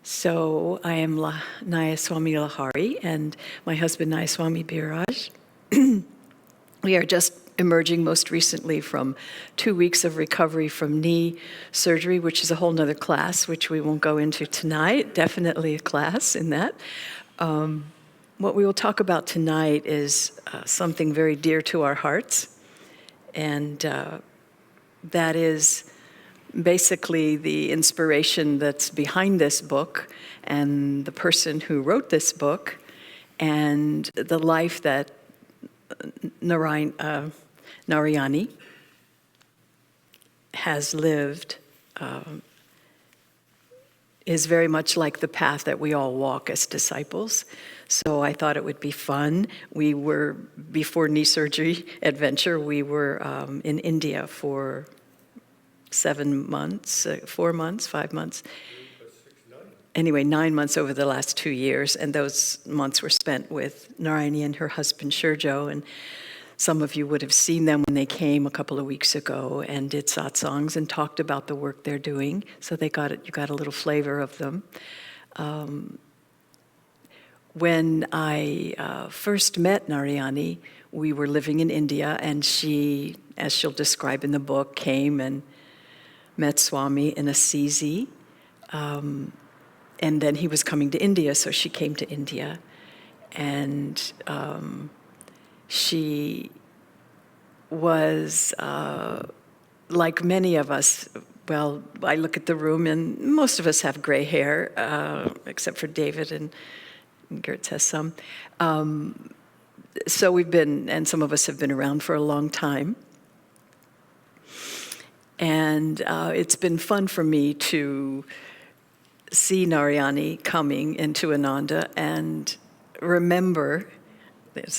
So I am Nayaswamis Lahari and my husband Nayaswamis Biraj. We are just emerging most recently from 2 weeks of recovery from knee surgery, which is a whole nother class, which we won't go into tonight. Definitely a class in that. What we will talk about tonight is something very dear to our hearts, and that is basically the inspiration that's behind this book and the person who wrote this book and the life that Narayani has lived is very much like the path that we all walk as disciples. So I thought it would be fun. We were, before knee surgery adventure, we were in India for 7 months, 4 months, 5 months. Anyway, 9 months over the last 2 years, and those months were spent with Narayani and her husband Shurjo, and some of you would have seen them when they came a couple of weeks ago and did satsangs and talked about the work they're doing. So you got a little flavor of them. When I first met Narayani, we were living in India, and she, as she'll describe in the book, came and met Swami in Assisi. And then he was coming to India, so she came to India. And she was, like many of us, well, I look at the room and most of us have gray hair, except for David, and Gertz has some. So we've been, and some of us have been around for a long time. And it's been fun for me to see coming into Ananda and remember,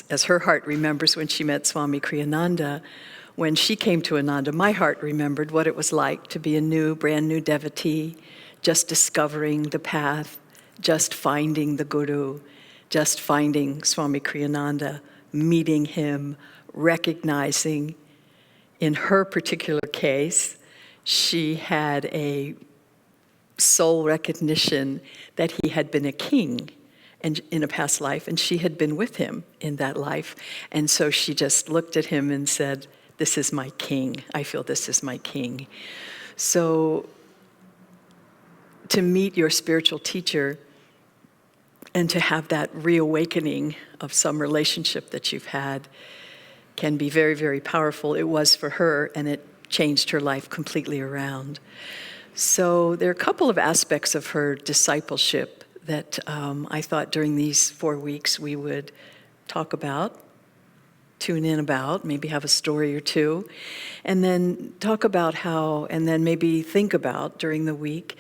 as her heart remembers when she met Swami Kriyananda, when she came to Ananda, my heart remembered what it was like to be a brand new devotee, just discovering the path, just finding the Guru, just finding Swami Kriyananda, meeting him, recognizing. In her particular case, she had a soul recognition that he had been a king and in a past life, and she had been with him in that life. And so she just looked at him and said, "This is my king. I feel this is my king." So to meet your spiritual teacher and to have that reawakening of some relationship that you've had can be very, very powerful. It was for her, and it changed her life completely around. So there are a couple of aspects of her discipleship that I thought during these 4 weeks we would talk about, tune in about, maybe have a story or two, and then talk about how, and then maybe think about during the week,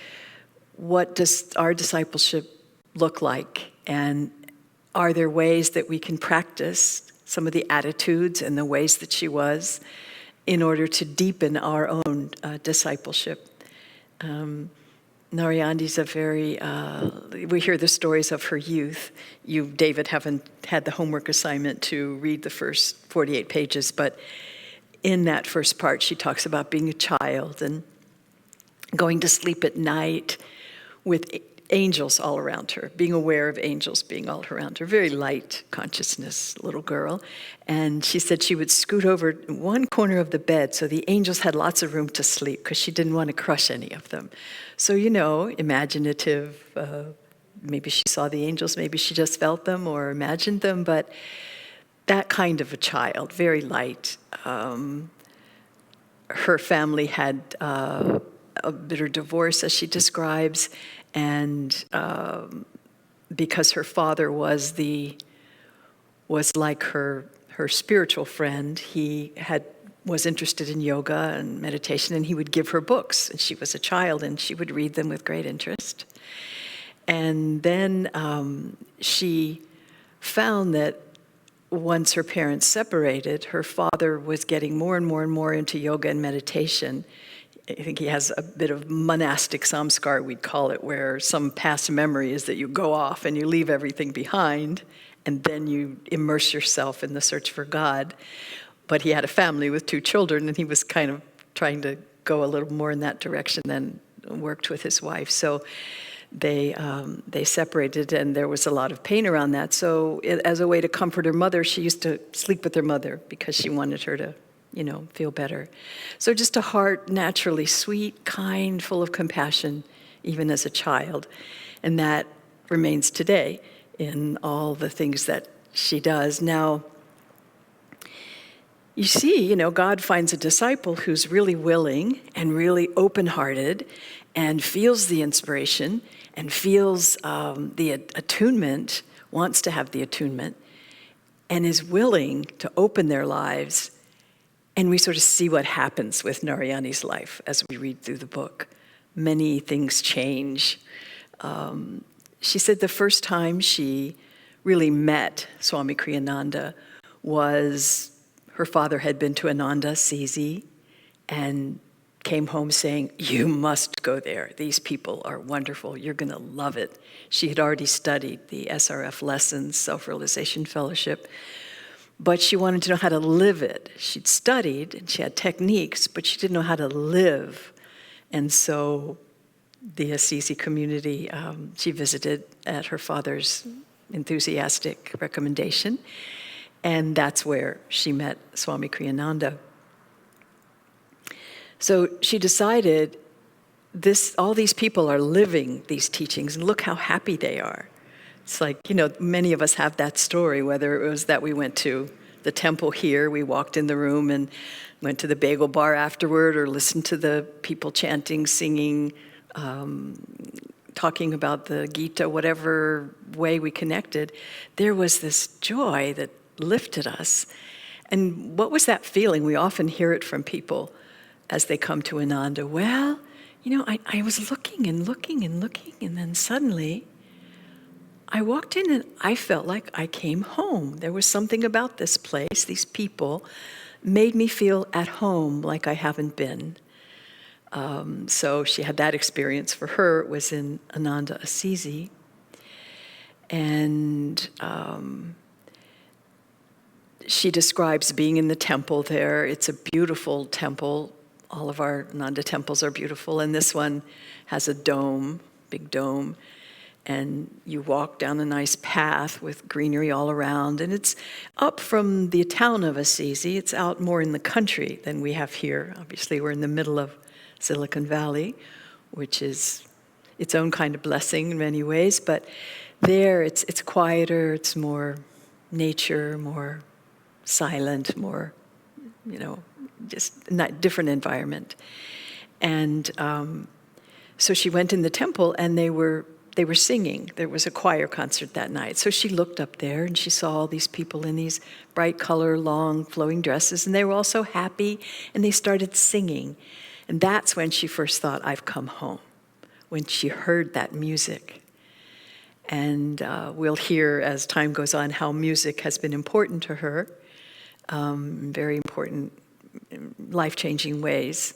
what does our discipleship look like? And are there ways that we can practice some of the attitudes and the ways that she was in order to deepen our own discipleship? Narayani's a very, we hear the stories of her youth. You, David, haven't had the homework assignment to read the first 48 pages, but in that first part, she talks about being a child and going to sleep at night with angels all around her, being aware of angels being all around her, very light consciousness little girl. And she said she would scoot over one corner of the bed so the angels had lots of room to sleep because she didn't want to crush any of them. So, imaginative, maybe she saw the angels, maybe she just felt them or imagined them, but that kind of a child, very light. Her family had a bitter divorce, as she describes, and because her father was like her spiritual friend, he was interested in yoga and meditation, and he would give her books. And she was a child, and she would read them with great interest. And then she found that once her parents separated, her father was getting more and more and more into yoga and meditation. I think he has a bit of monastic samskar, we'd call it, where some past memory is that you go off and you leave everything behind, and then you immerse yourself in the search for God. But he had a family with 2 children, and he was kind of trying to go a little more in that direction than worked with his wife. So they separated, and there was a lot of pain around that. So as a way to comfort her mother, she used to sleep with her mother because she wanted her to, feel better. So just a heart naturally sweet, kind, full of compassion, even as a child. And that remains today in all the things that she does. Now, you see, God finds a disciple who's really willing and really open-hearted and feels the inspiration and feels the attunement, wants to have the attunement, and is willing to open their lives. And we sort of see what happens with Narayani's life as we read through the book. Many things change. She said the first time she really met Swami Kriyananda was her father had been to Ananda, CZ, and came home saying, "You must go there. These people are wonderful. You're going to love it." She had already studied the SRF lessons, Self-Realization Fellowship, but she wanted to know how to live it. She'd studied and she had techniques, but she didn't know how to live. And so the Assisi community she visited at her father's enthusiastic recommendation, and that's where she met Swami Kriyananda. So she decided all these people are living these teachings, and look how happy they are. It's like, many of us have that story, whether it was that we went to the temple here, we walked in the room and went to the bagel bar afterward, or listened to the people chanting, singing, talking about the Gita, whatever way we connected. There was this joy that lifted us. And what was that feeling? We often hear it from people as they come to Ananda. Well, I was looking and looking and looking, and then suddenly I walked in and I felt like I came home. There was something about this place, these people, made me feel at home like I haven't been. So she had that experience. For her, it was in Ananda, Assisi. And she describes being in the temple there. It's a beautiful temple. All of our Ananda temples are beautiful, and this one has a dome, big dome, and you walk down a nice path with greenery all around, and it's up from the town of Assisi. It's out more in the country than we have here. Obviously, we're in the middle of Silicon Valley, which is its own kind of blessing in many ways, but there it's quieter, it's more nature, more silent, more, just not different environment. And so she went in the temple, and they were singing. There was a choir concert that night. So she looked up there, and she saw all these people in these bright color, long, flowing dresses, and they were all so happy, and they started singing. And that's when she first thought, I've come home, when she heard that music. And we'll hear as time goes on how music has been important to her, very important, life-changing ways.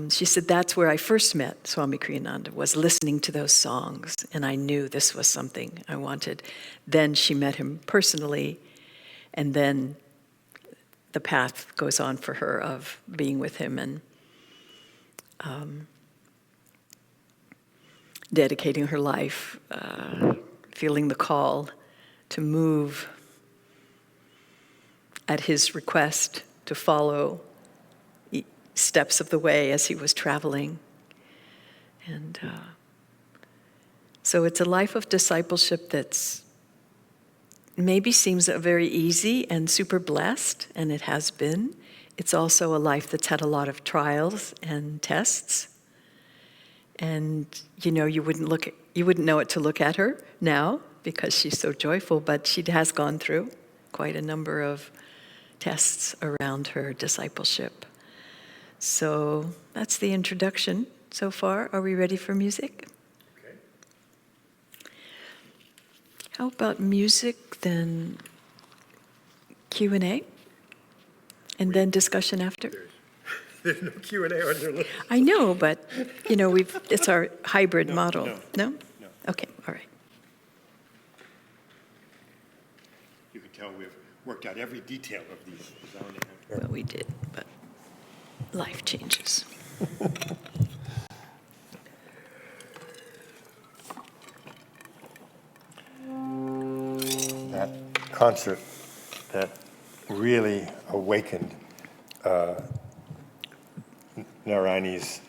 She said, that's where I first met Swami Kriyananda, was listening to those songs, and I knew this was something I wanted. Then she met him personally, and then the path goes on for her of being with him and dedicating her life, feeling the call to move at his request, to follow steps of the way as he was traveling. And so it's a life of discipleship that's maybe seems very easy and super blessed, and it has been. It's also a life that's had a lot of trials and tests. And you wouldn't know it to look at her now because she's so joyful, but she has gone through quite a number of tests around her discipleship. So that's the introduction so far. Are we ready for music? Okay. How about music, then Q&A, and then discussion after? There's no Q&A on your list. I know, but it's our hybrid model. No? No? No. Okay, all right. You can tell we've worked out every detail of these. Well, we did, but life changes. concert that really awakened Narayani's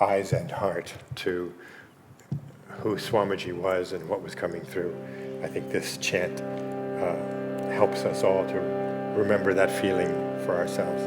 eyes and heart to who Swamiji was and what was coming through. I think this chant helps us all to remember that feeling for ourselves.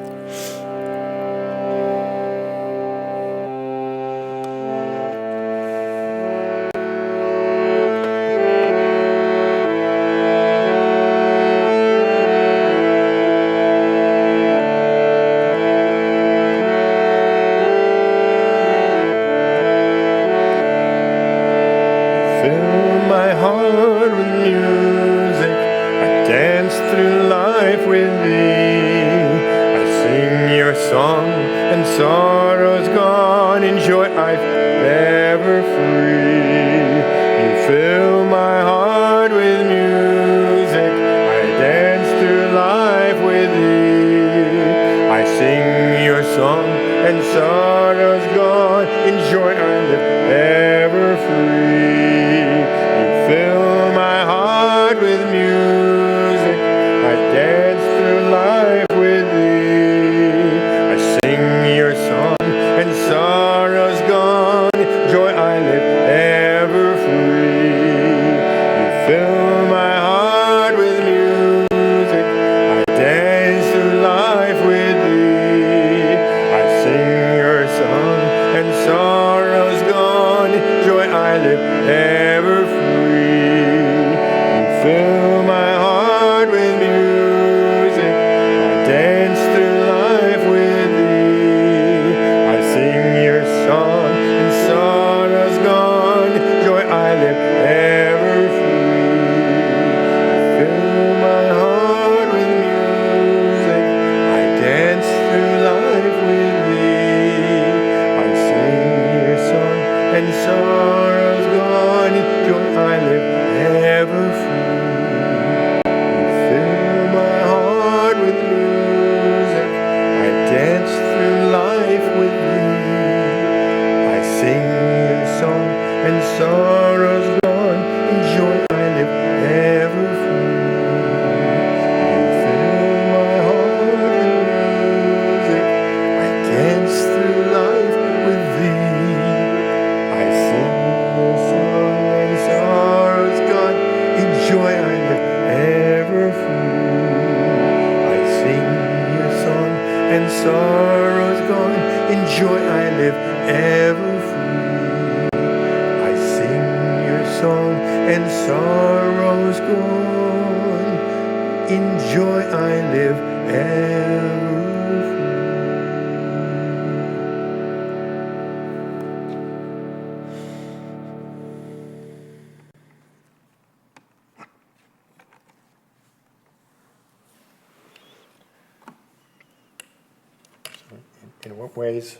In what ways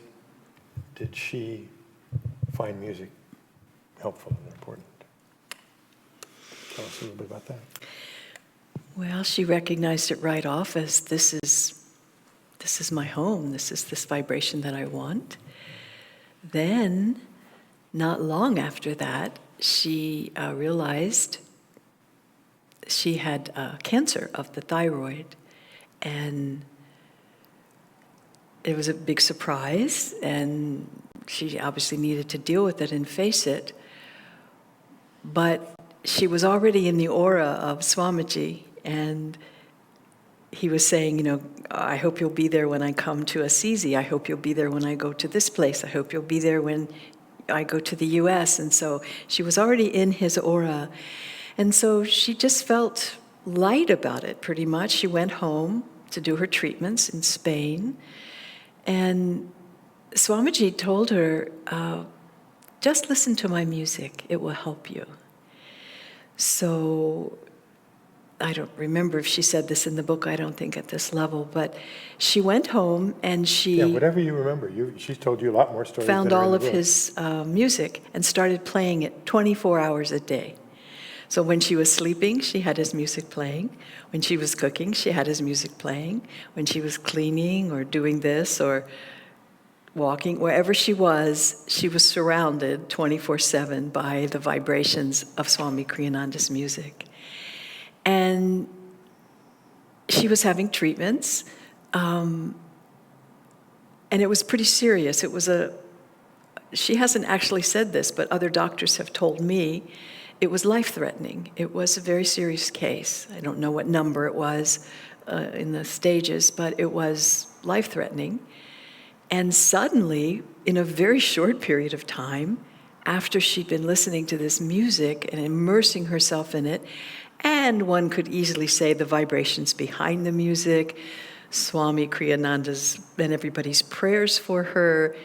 did she find music helpful and important? Tell us a little bit about that. Well, she recognized it right off as this is my home. This is this vibration that I want. Then, not long after that, she realized she had cancer of the thyroid, and it was a big surprise, and she obviously needed to deal with it and face it. But she was already in the aura of Swamiji, and he was saying, I hope you'll be there when I come to Assisi. I hope you'll be there when I go to this place. I hope you'll be there when I go to the US. And so she was already in his aura. And so she just felt light about it, pretty much. She went home to do her treatments in Spain. And Swamiji told her, just listen to my music. It will help you. So I don't remember if she said this in the book, I don't think at this level, but she went home and she... Yeah, whatever you remember. She's told you a lot more stories found than are in all the of book. his music and started playing it 24 hours a day. So when she was sleeping, she had his music playing. When she was cooking, she had his music playing. When she was cleaning or doing this or walking, wherever she was surrounded 24/7 by the vibrations of Swami Kriyananda's music. And she was having treatments, and it was pretty serious. She hasn't actually said this, but other doctors have told me it was life-threatening. It was a very serious case. I don't know what number it was in the stages, but it was life-threatening. And suddenly, in a very short period of time, after she'd been listening to this music and immersing herself in it, and one could easily say the vibrations behind the music, Swami Kriyananda's and everybody's prayers for her,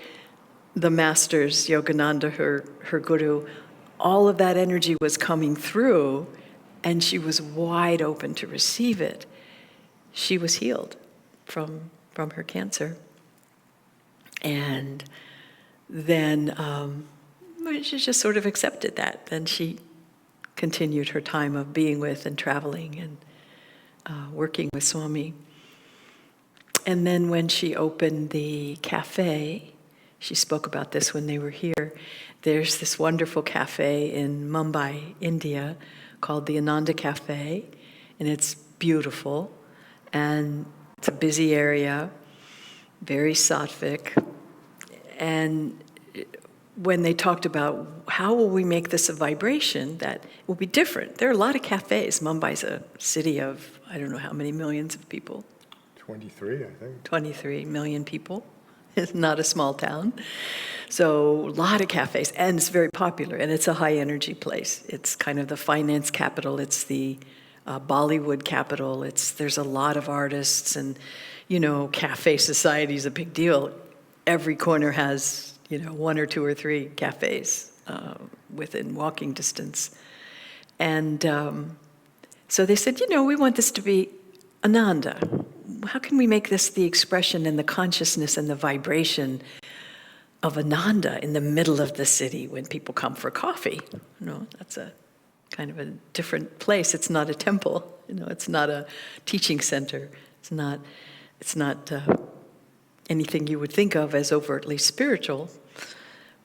the masters, Yogananda, her guru, all of that energy was coming through, and she was wide open to receive it. She was healed from her cancer. And then she just sort of accepted that. Then she continued her time of being with and traveling and working with Swami. And then when she opened the cafe, she spoke about this when they were here. There's this wonderful cafe in Mumbai, India, called the Ananda Cafe, and it's beautiful, and it's a busy area, very sattvic. And when they talked about how will we make this a vibration that will be different, there are a lot of cafes. Mumbai's a city of, I don't know how many millions of people. 23, I think. 23 million people. It's not a small town. So a lot of cafes, and it's very popular, and it's a high-energy place. It's kind of the finance capital. It's the Bollywood capital. There's a lot of artists, and, cafe society is a big deal. Every corner has, one or two or three cafes within walking distance. And so they said, we want this to be Ananda. How can we make this the expression and the consciousness and the vibration of Ananda in the middle of the city when people come for coffee? That's a kind of a different place. It's not a temple. It's not a teaching center. It's not anything you would think of as overtly spiritual.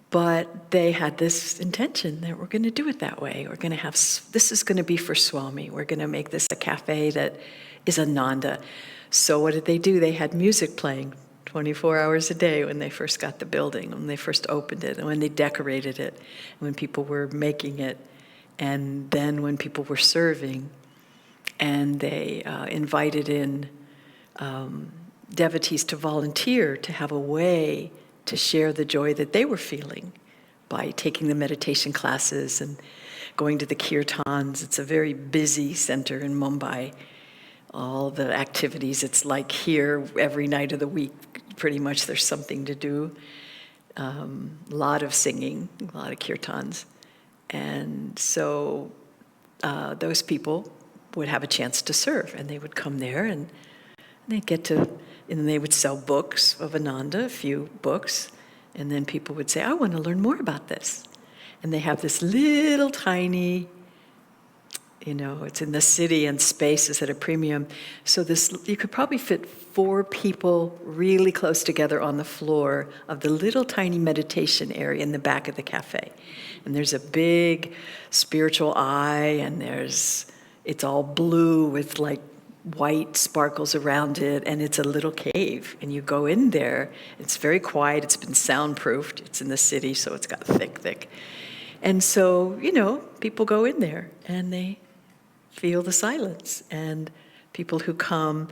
But they had this intention that we're going to do it that way. We're going to have, this is going to be for Swami. We're going to make this a cafe that is Ananda. So what did they do? They had music playing 24 hours a day when they first got the building, when they first opened it, and when they decorated it, when people were making it, and then when people were serving. And they invited in devotees to volunteer, to have a way to share the joy that they were feeling by taking the meditation classes and going to the kirtans. It's a very busy center in Mumbai. All the activities, it's like here every night of the week, pretty much there's something to do. A lot of singing, a lot of kirtans. And so those people would have a chance to serve, and they would come there and they would sell books of Ananda, a few books, and then people would say, I want to learn more about this. And they have this little tiny, it's in the city and space is at a premium. So you could probably fit 4 people really close together on the floor of the little tiny meditation area in the back of the cafe. And there's a big spiritual eye, and it's all blue with like white sparkles around it, and it's a little cave. And you go in there, it's very quiet, it's been soundproofed, it's in the city, so it's got thick. And so, people go in there, and they feel the silence. And people who come,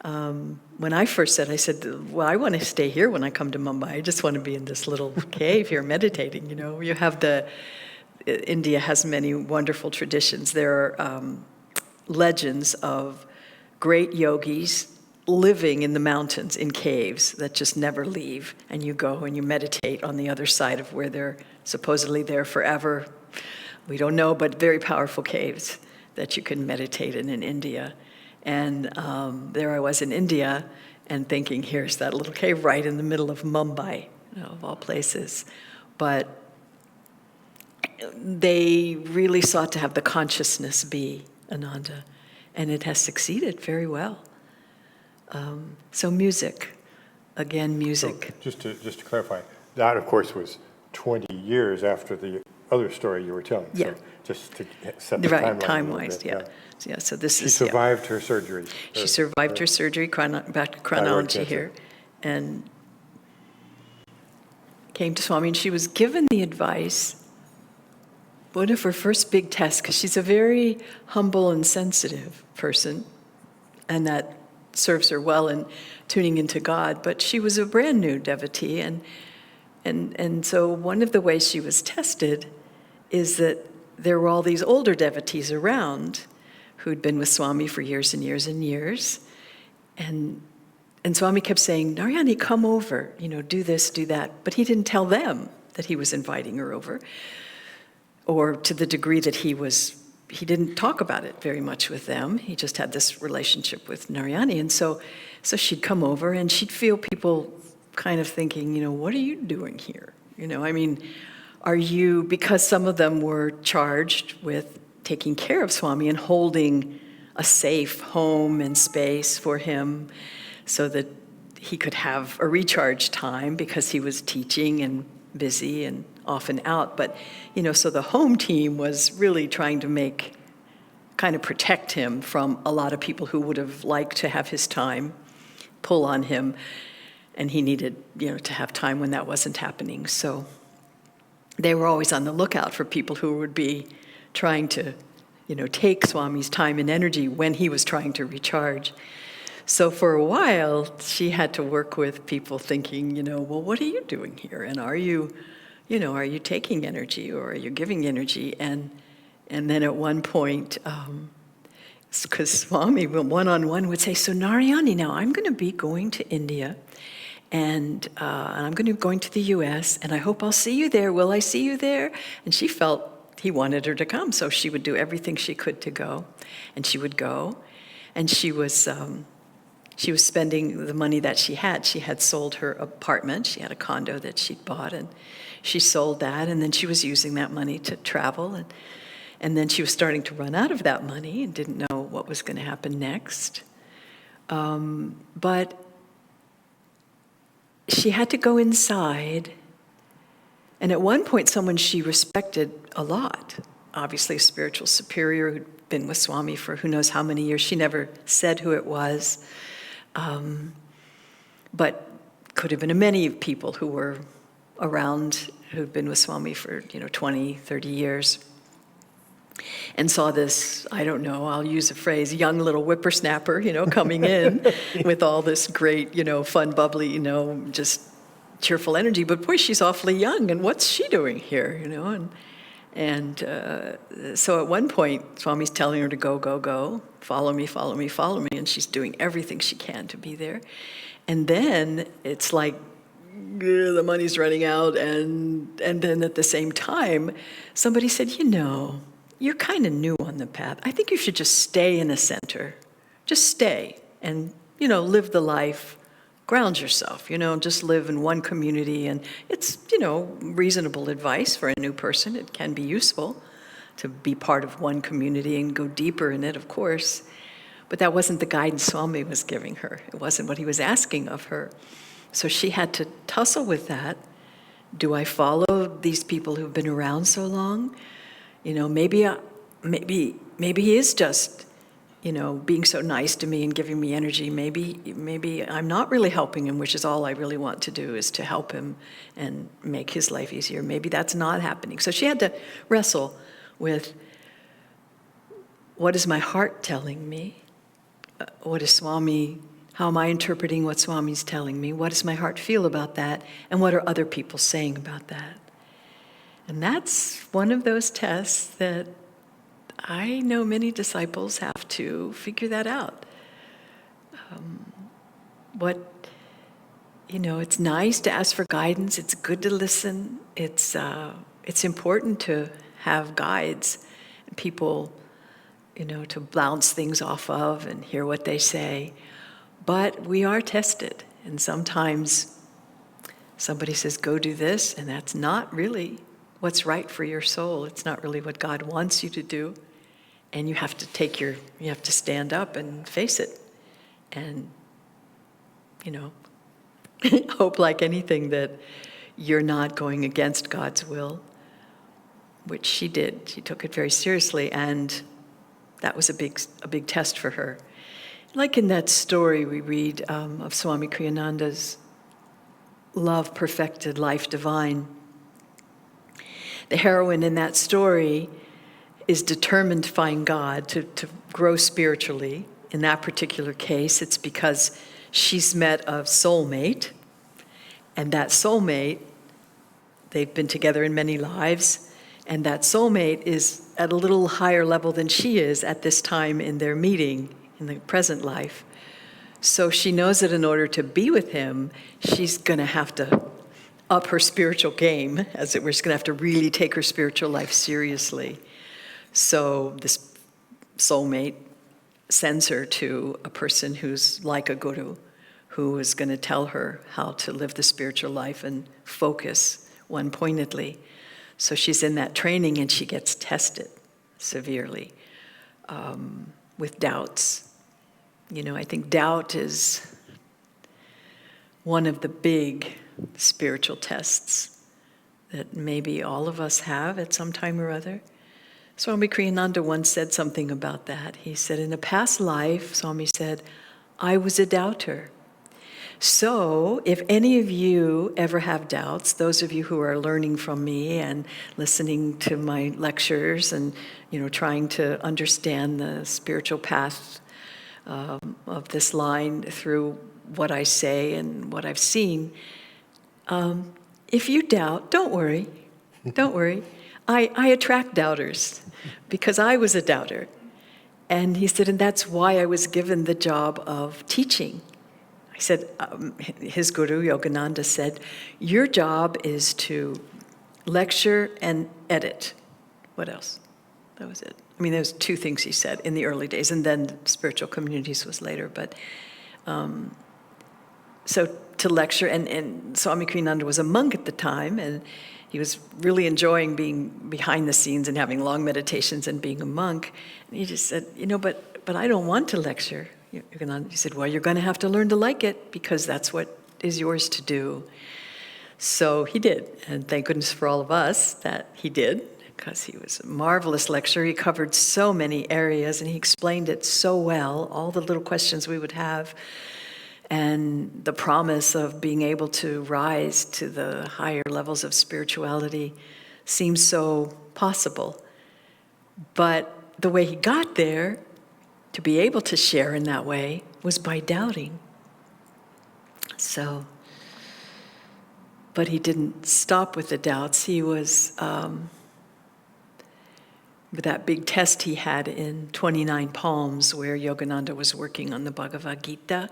when I first said, well, I want to stay here when I come to Mumbai. I just want to be in this little cave here meditating, You have India has many wonderful traditions. There are legends of great yogis living in the mountains in caves that just never leave. And you go and you meditate on the other side of where they're supposedly there forever. We don't know, but very powerful caves that you can meditate in India. And there I was in India and thinking, here's that little cave right in the middle of Mumbai, of all places. But they really sought to have the consciousness be Ananda, and it has succeeded very well. So music, again, music. So just to clarify, that of course was 20 years after the other story you were telling. Yeah. So just to set the Right, timeline a little time-wise, bit, yeah. Yeah, so this She is, survived her surgery. she survived her surgery, back to chronology cancer. here, and came to Swami, and she was given the advice, one of her first big tests, because she's a very humble and sensitive person, and that serves her well in tuning into God, but she was a brand new devotee, and so one of the ways she was tested is that there were all these older devotees around who'd been with Swami for years and years and years, and Swami kept saying, Narayani, come over, do this, do that, but he didn't tell them that he was inviting her over, or to the degree that he didn't talk about it very much with them. He just had this relationship with Narayani. And so she'd come over and she'd feel people kind of thinking, what are you doing here? Are you, because some of them were charged with taking care of Swami and holding a safe home and space for him so that he could have a recharge time because he was teaching and busy and often out. But, so the home team was really trying to kind of protect him from a lot of people who would have liked to have his time pull on him. And he needed, to have time when that wasn't happening. So they were always on the lookout for people who would be trying to, take Swami's time and energy when he was trying to recharge. So for a while, she had to work with people thinking, well, what are you doing here? And are you taking energy or are you giving energy? And then at one point, because Swami one-on-one would say, so Narayani, now I'm going to be going to India and I'm going to be going to the US and I hope I'll see you there. Will I see you there? And she felt he wanted her to come, so she would do everything she could to go. And she would go. And she was spending the money that she had. She had sold her apartment. She had a condo that she'd bought, and she sold that, and then she was using that money to travel. And then she was starting to run out of that money and didn't know what was going to happen next. But she had to go inside. And at one point, someone she respected a lot, obviously a spiritual superior who'd been with Swami for who knows how many years. She never said who it was. But could have been many people who were around who'd been with Swami for 20, 30 years, and saw this, I don't know, I'll use a phrase, young little whippersnapper, coming in with all this great, fun, bubbly, just cheerful energy. But boy, she's awfully young, and what's she doing here, And so at one point, Swami's telling her to go, go, go, follow me, follow me, follow me, and she's doing everything she can to be there. And then it's like the money's running out, and then at the same time, somebody said, you're kind of new on the path. I think you should just stay in a center. Just stay and, live the life, ground yourself, just live in one community. And it's, reasonable advice for a new person. It can be useful to be part of one community and go deeper in it, of course. But that wasn't the guidance Swami was giving her. It wasn't what he was asking of her. So she had to tussle with that. Do I follow these people who've been around so long? Maybe he is just, being so nice to me and giving me energy. Maybe I'm not really helping him, which is all I really want to do, is to help him and make his life easier. Maybe that's not happening. So she had to wrestle with, what is my heart telling me? What is Swami, how am I interpreting what Swami's telling me? What does my heart feel about that? And what are other people saying about that? And that's one of those tests that I know many disciples have to figure that out. It's nice to ask for guidance. It's good to listen. It's important to have guides, people, to bounce things off of and hear what they say. But we are tested, and sometimes somebody says, go do this, and that's not really what's right for your soul. It's not really what God wants you to do. And you have to stand up and face it. And, hope like anything that you're not going against God's will. which she did. She took it very seriously, and that was a big test for her. Like in that story we read of Swami Kriyananda's love perfected, life divine. The heroine in that story is determined to find God, to grow spiritually. In that particular case, it's because she's met a soulmate, and that soulmate, they've been together in many lives, and that soulmate is at a little higher level than she is at this time in their meeting, in the present life. So she knows that in order to be with him, she's going to have to up her spiritual game, as it were. She's going to have to really take her spiritual life seriously. So this soulmate sends her to a person who's like a guru, who is going to tell her how to live the spiritual life and focus one-pointedly. So she's in that training, and she gets tested severely with doubts. I think doubt is one of the big spiritual tests that maybe all of us have at some time or other. Swami Kriyananda once said something about that. He said, in a past life, Swami said, I was a doubter. So if any of you ever have doubts, those of you who are learning from me and listening to my lectures and trying to understand the spiritual path of this line through what I say and what I've seen, if you doubt, don't worry. Don't worry. I attract doubters because I was a doubter. And he said, and that's why I was given the job of teaching. I said, his guru, Yogananda, said, your job is to lecture and edit. What else? That was it. I mean, there was two things he said in the early days, and then spiritual communities was later. But so to lecture, and Swami Kriyananda was a monk at the time, and he was really enjoying being behind the scenes and having long meditations and being a monk. And he just said, but I don't want to lecture. He said, well, you're going to have to learn to like it because that's what is yours to do. So he did, and thank goodness for all of us that he did, because he was a marvelous lecturer. He covered so many areas, and he explained it so well, all the little questions we would have, and the promise of being able to rise to the higher levels of spirituality seems so possible. But the way he got there, to be able to share in that way, was by doubting. So, but he didn't stop with the doubts. He was, with that big test he had in 29 Palms, where Yogananda was working on the Bhagavad Gita,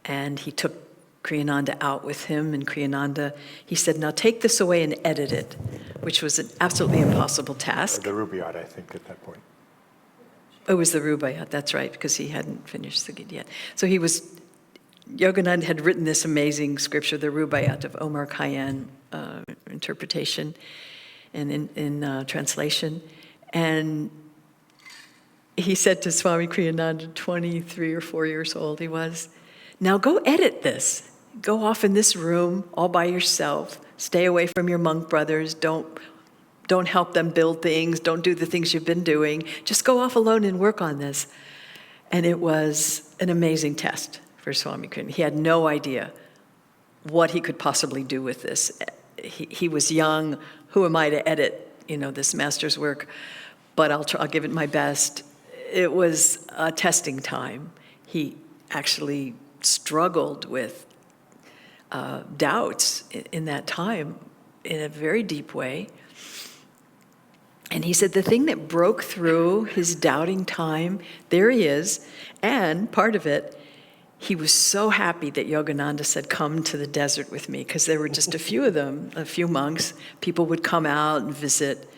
and he took Kriyananda out with him, and Kriyananda, he said, now take this away and edit it, which was an absolutely impossible task. The Rubaiyat, I think, at that point. It was the Rubaiyat, that's right, because he hadn't finished the Gita yet. So Yogananda had written this amazing scripture, the Rubaiyat of Omar Khayyam interpretation and in translation. And he said to Swami Kriyananda, 23 or 4 years old he was, now go edit this. Go off in this room all by yourself. Stay away from your monk brothers. Don't help them build things. Don't do the things you've been doing. Just go off alone and work on this. And it was an amazing test for Swami Kriyananda. He had no idea what he could possibly do with this. He was young. Who am I to edit, this master's work? But I'll give it my best. It was a testing time. He actually struggled with doubts in that time in a very deep way. And he said the thing that broke through his doubting time, there he is, and part of it, he was so happy that Yogananda said, come to the desert with me, because there were just a few of them, a few monks. People would come out and visit,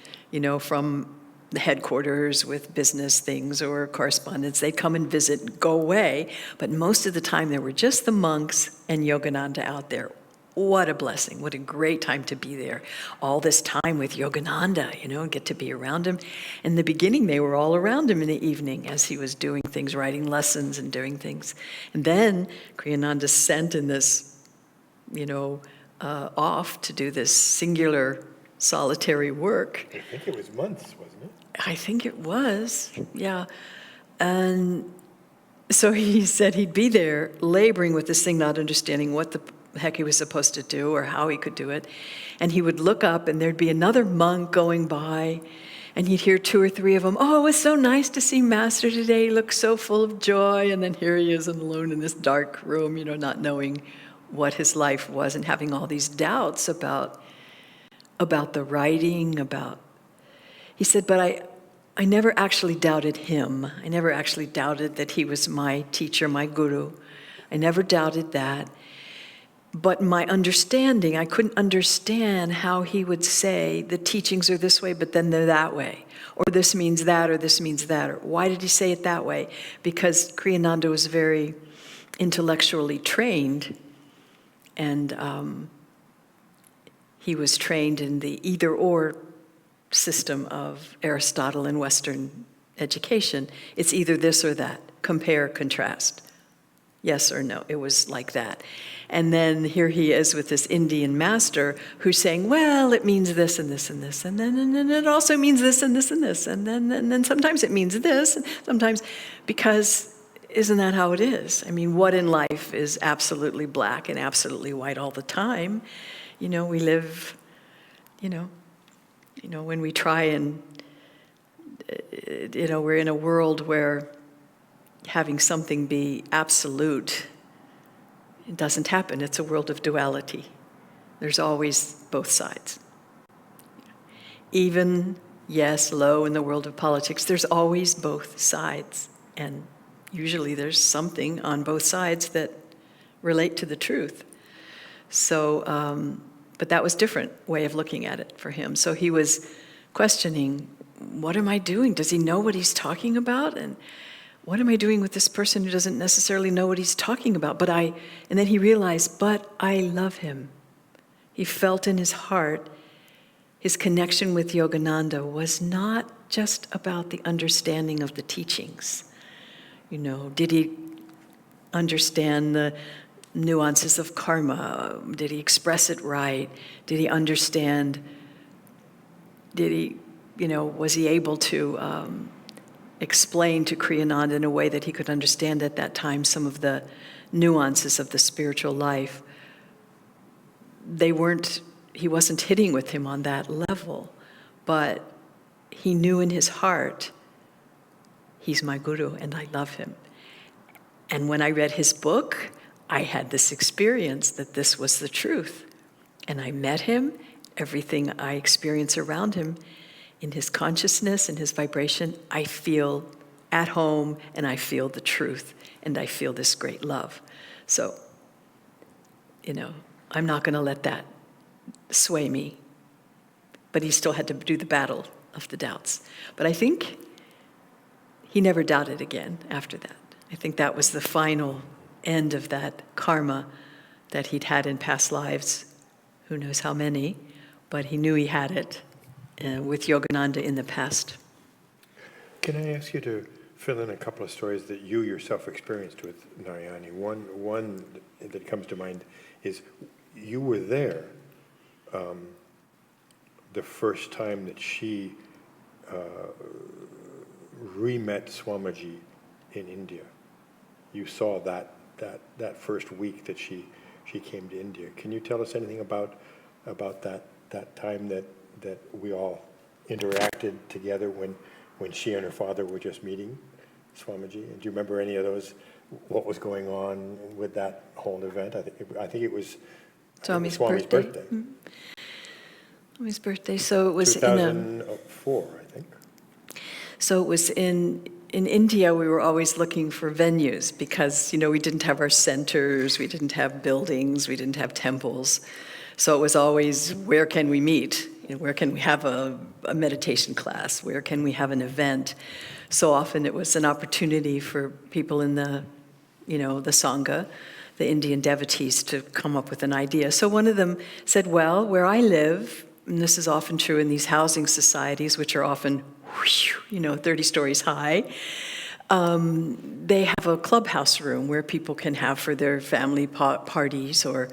from the headquarters with business things or correspondence. They'd come and visit and go away. But most of the time, there were just the monks and Yogananda out there. What a blessing. What a great time to be there. All this time with Yogananda, and get to be around him. In the beginning, they were all around him in the evening as he was doing things, writing lessons and doing things. And then Kriyananda sent in this, off to do this singular solitary work. I think it was months, wasn't it? I think it was, yeah. And so he said he'd be there laboring with this thing, not understanding what the heck he was supposed to do or how he could do it. And he would look up and there'd be another monk going by and he'd hear two or three of them, "Oh, it was so nice to see Master today. He looks so full of joy." And then here he is alone in this dark room, not knowing what his life was and having all these doubts about the writing, He said, but I never actually doubted him. I never actually doubted that he was my teacher, my guru. I never doubted that. But my understanding, I couldn't understand how he would say the teachings are this way, but then they're that way. Or this means that, or this means that. Or why did he say it that way? Because Kriyananda was very intellectually trained, and he was trained in the either-or system of Aristotle in Western education. It's either this or that. Compare, contrast. Yes or no. It was like that. And then here he is with this Indian master who's saying, well, it means this and this and this, and then it also means this and this and this, and then sometimes it means this, and sometimes, because isn't that how it is? I mean, what in life is absolutely black and absolutely white all the time? We live, when we try and, we're in a world where having something be absolute, it doesn't happen. It's a world of duality. There's always both sides. Even, yes, low in the world of politics, there's always both sides. And usually there's something on both sides that relate to the truth. So, but that was a different way of looking at it for him. So he was questioning, what am I doing? Does he know what he's talking about? And what am I doing with this person who doesn't necessarily know what he's talking about? And then he realized, but I love him. He felt in his heart his connection with Yogananda was not just about the understanding of the teachings. Did he understand the nuances of karma? Did he express it right? Did he understand? Was he able to explain to Kriyananda in a way that he could understand at that time some of the nuances of the spiritual life? He wasn't hitting with him on that level, but he knew in his heart, he's my guru and I love him. And when I read his book, I had this experience that this was the truth. And I met him, everything I experience around him, in his consciousness and his vibration, I feel at home and I feel the truth and I feel this great love. So, I'm not going to let that sway me. But he still had to do the battle of the doubts. But I think he never doubted again after that. I think that was the final end of that karma that he'd had in past lives, who knows how many, but he knew he had it with Yogananda in the past. Can I ask you to fill in a couple of stories that you yourself experienced with Narayani? One that comes to mind is you were there the first time that she re-met Swamiji in India. You saw that first week that she came to India. Can you tell us anything about that time that we all interacted together when she and her father were just meeting Swamiji? And do you remember any of those? What was going on with that whole event? I think it was Swami's birthday. Mm-hmm. Swami's birthday. So it was 2004, I think. So it was in India. We were always looking for venues because we didn't have our centers, we didn't have buildings, we didn't have temples. So it was always, where can we meet? Where can we have a meditation class? Where can we have an event? So often it was an opportunity for people in the Sangha, the Indian devotees, to come up with an idea. So one of them said, well, where I live, and this is often true in these housing societies, which are often, 30 stories high, they have a clubhouse room where people can have for their family parties or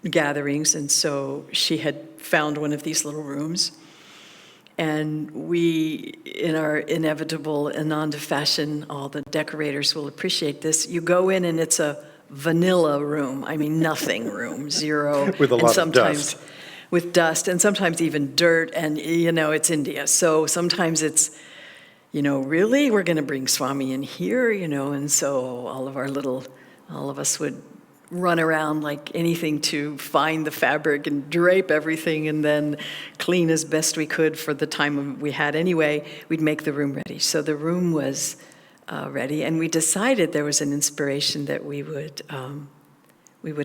gatherings, and so she had found one of these little rooms. And we, in our inevitable Ananda fashion, all the decorators will appreciate this, you go in and it's a vanilla room. I mean, nothing room, zero. With a and lot of sometimes dust. with dust, and sometimes even dirt, and it's India. So sometimes it's, really, we're going to bring Swami in here, and so all of us would run around like anything to find the fabric and drape everything and then clean as best we could for the time we had anyway. We'd make the room ready. So the room was ready, and we decided there was an inspiration that we would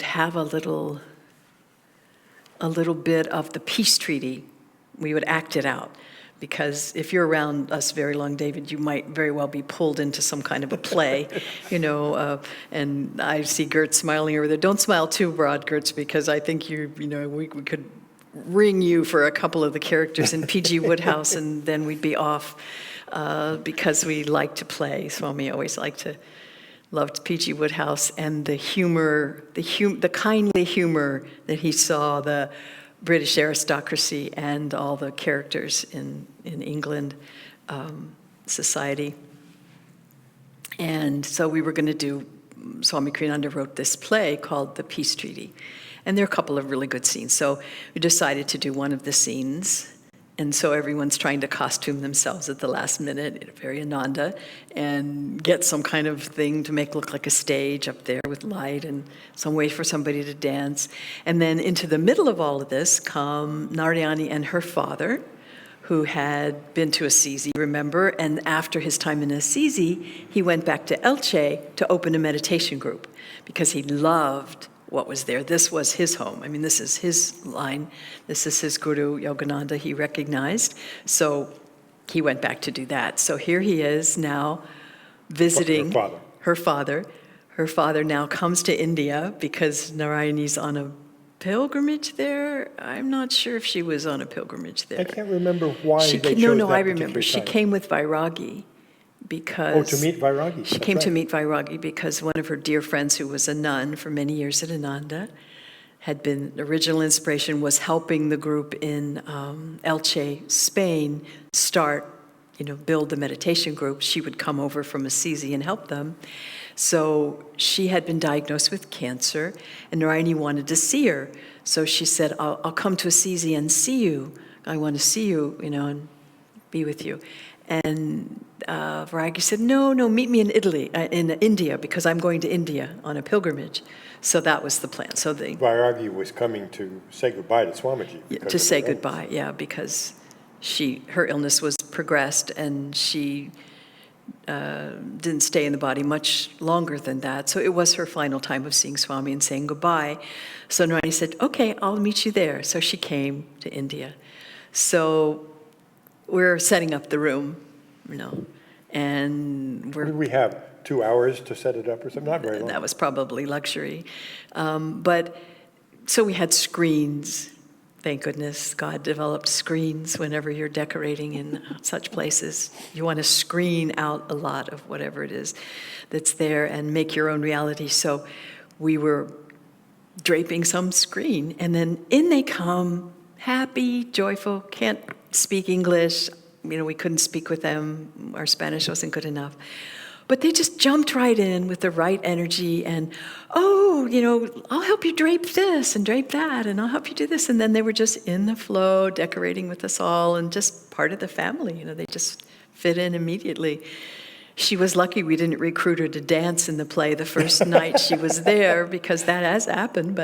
have a little bit of the peace treaty. We would act it out. Because if you're around us very long, David, you might very well be pulled into some kind of a play, and I see Gert smiling over there. Don't smile too broad, Gert, because I think we could ring you for a couple of the characters in P.G. Wodehouse, and then we'd be off because we like to play. Swami always loved P.G. Wodehouse and the humor, the kindly humor that he saw, the British aristocracy and all the characters in England society. And so we were going to do, Swami Kriyananda wrote this play called The Peace Treaty. And there are a couple of really good scenes. So we decided to do one of the scenes. And so everyone's trying to costume themselves at the last minute, very Ananda, and get some kind of thing to make look like a stage up there with light and some way for somebody to dance. And then into the middle of all of this come Narayani and her father, who had been to Assisi, remember? And after his time in Assisi, he went back to Elche to open a meditation group because he loved what was there. This was his home. I mean, this is his line. This is his guru, Yogananda, he recognized. So he went back to do that. So here he is now visiting her father. Her father now comes to India because Narayani's on a pilgrimage there. I'm not sure if she was on a pilgrimage there. I can't remember why they chose No, that I remember. She time. came with Vairagi. Because to meet Vairagi. She came to meet Vairagi because one of her dear friends who was a nun for many years at Ananda had been, the original inspiration was helping the group in Elche, Spain, build the meditation group. She would come over from Assisi and help them. So she had been diagnosed with cancer, and Narayani wanted to see her. So she said, I'll come to Assisi and see you. I want to see you, and be with you. And Vairagi said, no, meet me in India, because I'm going to India on a pilgrimage. So that was the plan. So Vairagi was coming to say goodbye to Swamiji. To say goodbye, because her illness was progressed, and she didn't stay in the body much longer than that. So it was her final time of seeing Swami and saying goodbye. So Narayani said, okay, I'll meet you there. So she came to India. So we're setting up the room, and what did we have? 2 hours to set it up or something? Not very long. That was probably luxury. But so we had screens. Thank goodness God developed screens whenever you're decorating in such places. You want to screen out a lot of whatever it is that's there and make your own reality. So we were draping some screen, and then in they come, happy, joyful, can't speak English. We couldn't speak with them. Our Spanish wasn't good enough. But they just jumped right in with the right energy and, I'll help you drape this and drape that, and I'll help you do this. And then they were just in the flow, decorating with us all, and just part of the family. They just fit in immediately. She was lucky we didn't recruit her to dance in the play the first night she was there, because that has happened,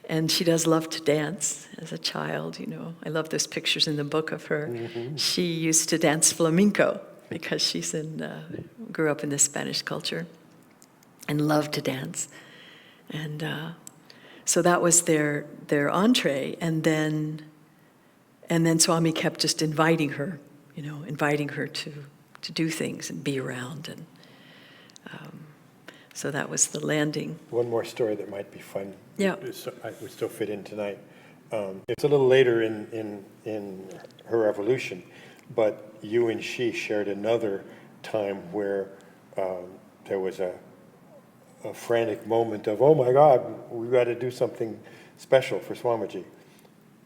and she does love to dance as a child, I love those pictures in the book of her. Mm-hmm. She used to dance flamenco because she's grew up in the Spanish culture and loved to dance. And so that was their entree. And then Swami kept just inviting her to do things and be around. And so that was the landing. One more story that might be fun. Yeah. I would still fit in tonight. It's a little later in her evolution, but you and she shared another time where there was a frantic moment of, oh my God, we've got to do something special for Swamiji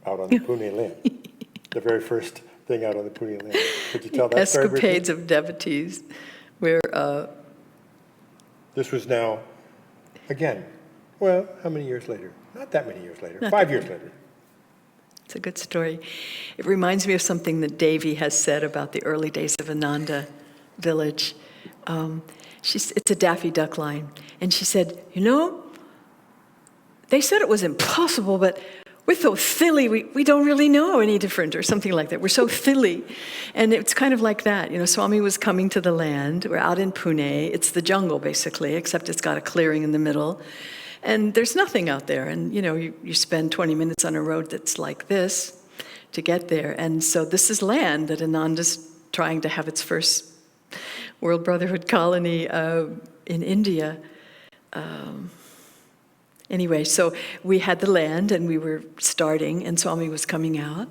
out on the Pune land. The very first thing out on the Pune land. Could you tell that story, Bridget? Escapades of devotees, where This was now, again, well, how many years later? Not that many years later. Not 5 that years many. later. it's a good story. It reminds me of something that Devi has said about the early days of Ananda village. It's a Daffy Duck line. And she said, they said it was impossible, but we're so silly, we don't really know any different, or something like that. We're so silly. And it's kind of like that. Swami was coming to the land. We're out in Pune. It's the jungle, basically, except it's got a clearing in the middle. And there's nothing out there. And, you spend 20 minutes on a road that's like this to get there. And so this is land that Ananda's trying to have its first World Brotherhood colony in India. Anyway, so we had the land, and we were starting, and Swami was coming out.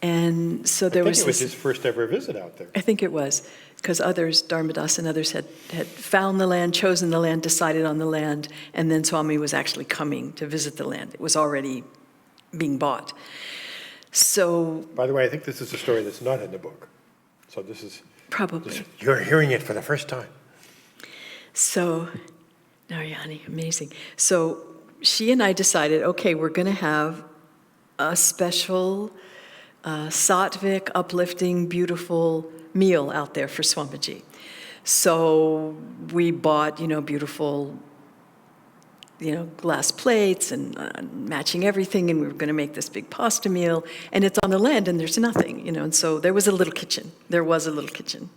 And so there was I think it was his first ever visit out there. I think it was, because others, Dharmadas and others, had found the land, chosen the land, decided on the land, and then Swami was actually coming to visit the land. It was already being bought. So... By the way, I think this is a story that's not in the book. So this is... Probably. You're hearing it for the first time. So, Narayani, amazing. So she and I decided, okay, we're going to have a special, sattvic, uplifting, beautiful meal out there for Swamiji. So we bought, beautiful, glass plates and matching everything, and we were going to make this big pasta meal, and it's on the land, and there's nothing, and so there was a little kitchen. There was a little kitchen.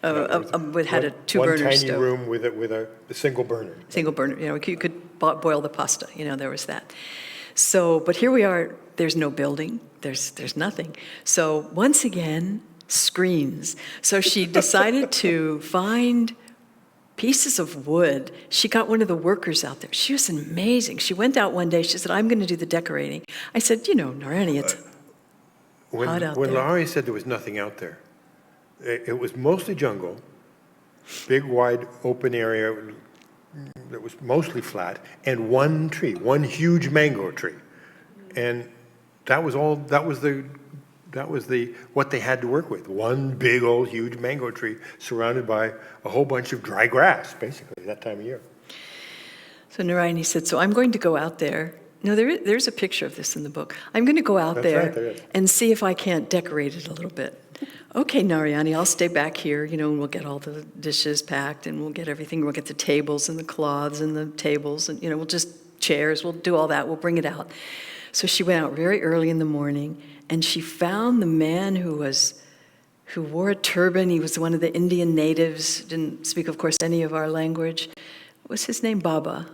It had a two-burner stove. One tiny room with a single burner. Single burner, you could boil the pasta, there was that. So, but here we are, there's no building, there's nothing. So once again, screens. So she decided to find pieces of wood. She got one of the workers out there. She was amazing. She went out one day, she said, I'm going to do the decorating. I said, Narayani, it's hot out there. When Lahari said there was nothing out there, it was mostly jungle, big, wide, open area that was mostly flat, and one tree, one huge mango tree. And that was all, that was what they had to work with. One big, old, huge mango tree surrounded by a whole bunch of dry grass, basically, that time of year. So Narayani said, so I'm going to go out there. No, there's a picture of this in the book. I'm going to go out there and see if I can't decorate it a little bit. Okay, Narayani, I'll stay back here, and we'll get all the dishes packed, and we'll get everything. We'll get the tables and the cloths and the tables, and, we'll just chairs. We'll do all that. We'll bring it out. So she went out very early in the morning, and she found the man who wore a turban. He was one of the Indian natives, didn't speak, of course, any of our language. What was his name? Baba.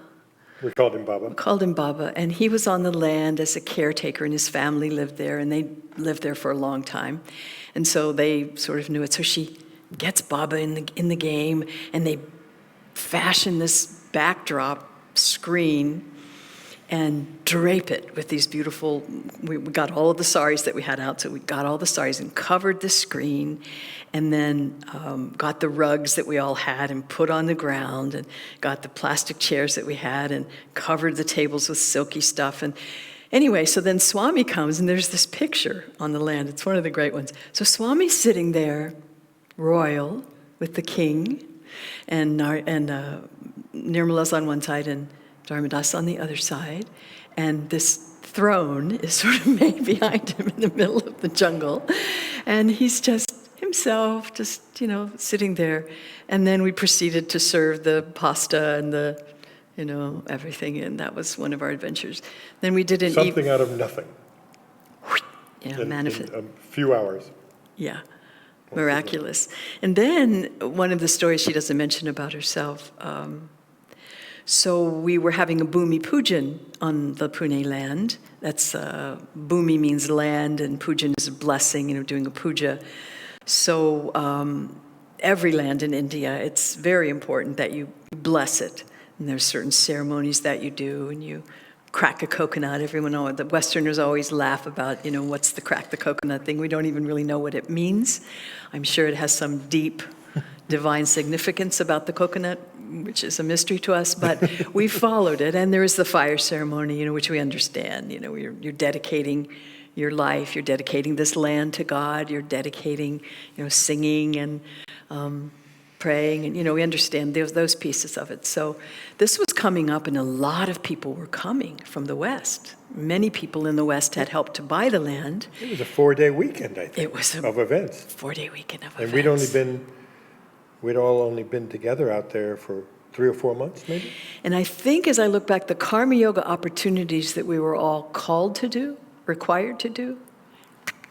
We called him Baba. We called him Baba, and he was on the land as a caretaker, and his family lived there, and they lived there for a long time. And so they sort of knew it. So she gets Baba in the game, and they fashion this backdrop screen and drape it with these beautiful, we got all of the saris that we had out, so we got all the saris and covered the screen, and then got the rugs that we all had and put on the ground, and got the plastic chairs that we had and covered the tables with silky stuff. And anyway, so then Swami comes, and there's this picture on the land. It's one of the great ones. So Swami's sitting there, royal, with the king, and Nirmala's on one side, and Dharmadas on the other side, and this throne is sort of made behind him in the middle of the jungle, and he's just himself, just, sitting there. And then we proceeded to serve the pasta and the, everything, and that was one of our adventures. Then we did something out of nothing. Manifest. In a few hours. Yeah, miraculous. And then one of the stories she doesn't mention about herself, so we were having a Bhumi Pujan on the Pune land. That's, Bhumi means land, and Pujan is a blessing, doing a puja. So every land in India, it's very important that you bless it. And there's certain ceremonies that you do, and you crack a coconut. The Westerners always laugh about, what's the crack the coconut thing. We don't even really know what it means. I'm sure it has some deep divine significance about the coconut which is a mystery to us, but we followed it. And there is the fire ceremony, which we understand. You're dedicating your life, you're dedicating this land to God, you're dedicating, singing and praying, and we understand those pieces of it. So this was coming up, and a lot of people were coming from the West. Many people in the West had helped to buy the land. It was a 4-day weekend, I think, It was of events. 4-day weekend of And events. we'd all only been together out there for 3 or 4 months, maybe? And I think as I look back, the karma yoga opportunities that we were all called to do, required to do,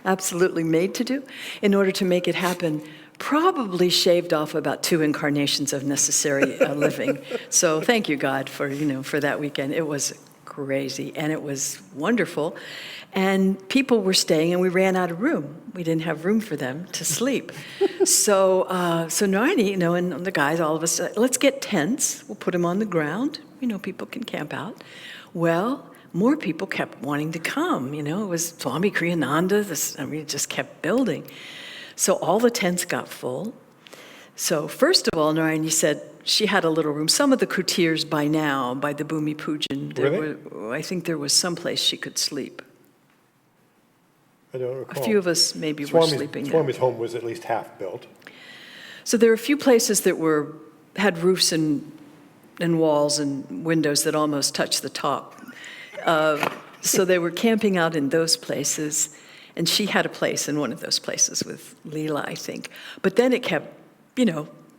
absolutely made to do, in order to make it happen, probably shaved off about 2 incarnations of necessary living. So thank you, God, for that weekend. It was crazy, and it was wonderful. And people were staying, and we ran out of room. We didn't have room for them to sleep. So Narayani, and the guys, all of us, let's get tents. We'll put them on the ground. People can camp out. Well, more people kept wanting to come. It was Swami Kriyananda. It just kept building. So all the tents got full. So first of all, Narayani said she had a little room. Some of the courtiers by now, by the Bhumi Pujan, I think there was some place she could sleep. I don't recall. A few of us maybe were sleeping there. Swami's home was at least half built. So there were a few places that had roofs and walls and windows that almost touched the top. So they were camping out in those places, and she had a place in one of those places with Leela, I think. But then it kept,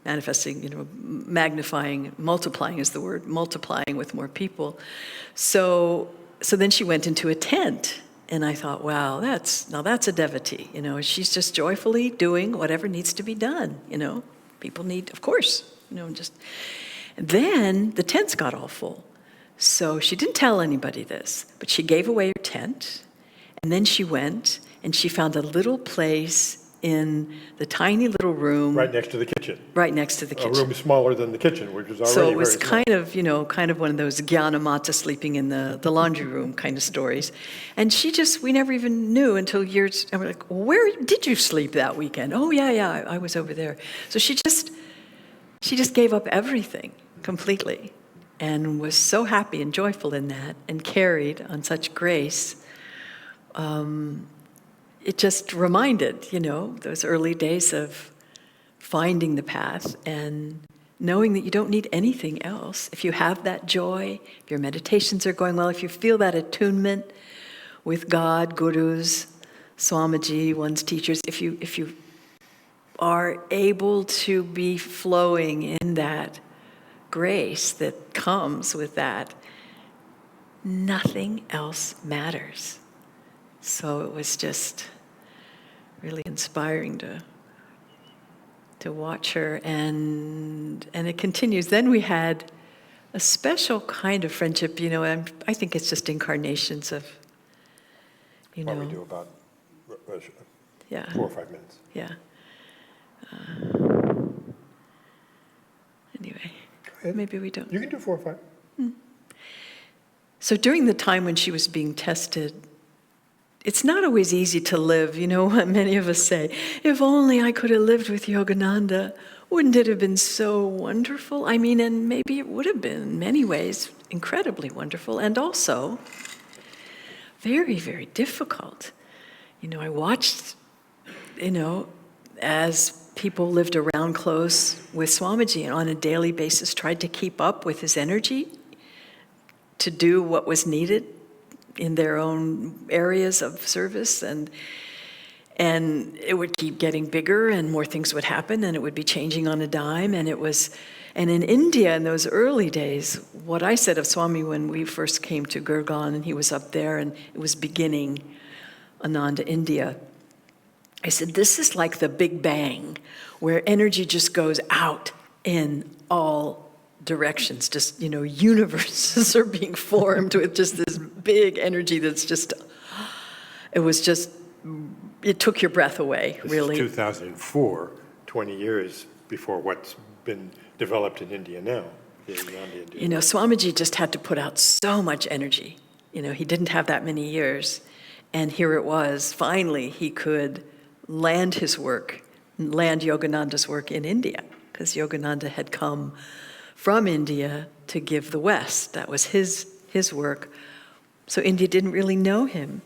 manifesting, magnifying, multiplying is the word, multiplying with more people. So then she went into a tent. And I thought, wow, that's a devotee. She's just joyfully doing whatever needs to be done. People need, of course, just. Then the tents got all full. So she didn't tell anybody this, but she gave away her tent. And then she went and she found a little place in the tiny little room. Right next to the kitchen. Right next to the kitchen. A room smaller than the kitchen, which was already So it was very small. kind of one of those Jnana Mata sleeping in the laundry room kind of stories. And we never even knew until years, and we're like, where did you sleep that weekend? Oh, yeah, I was over there. So she just gave up everything completely and was so happy and joyful in that and carried on such grace. It just reminded, those early days of finding the path and knowing that you don't need anything else. If you have that joy, if your meditations are going well, if you feel that attunement with God, gurus, Swamiji, one's teachers, if you are able to be flowing in that grace that comes with that, nothing else matters. So it was just really inspiring to watch her, and it continues. Then we had a special kind of friendship, and I think it's just incarnations of, Why we do about 4 or 5 minutes. Yeah. Anyway, maybe we don't. You can do 4 or 5. So during the time when she was being tested, it's not always easy to live. What many of us say, if only I could have lived with Yogananda, wouldn't it have been so wonderful? And maybe it would have been in many ways incredibly wonderful, and also very, very difficult. I watched, as people lived around close with Swamiji and on a daily basis tried to keep up with his energy to do what was needed in their own areas of service, and it would keep getting bigger and more things would happen and it would be changing on a dime. And in India in those early days, what I said of Swami when we first came to Gurgaon and he was up there and it was beginning Ananda, India, I said, this is like the Big Bang, where energy just goes out in all directions, just, universes are being formed with just this big energy that's just, it took your breath away, really. This is 2004, 20 years before what's been developed in India now. Swamiji just had to put out so much energy. He didn't have that many years. And here it was, finally, he could land Yogananda's work in India, because Yogananda had come from India to give the West. That was his work. So India didn't really know him.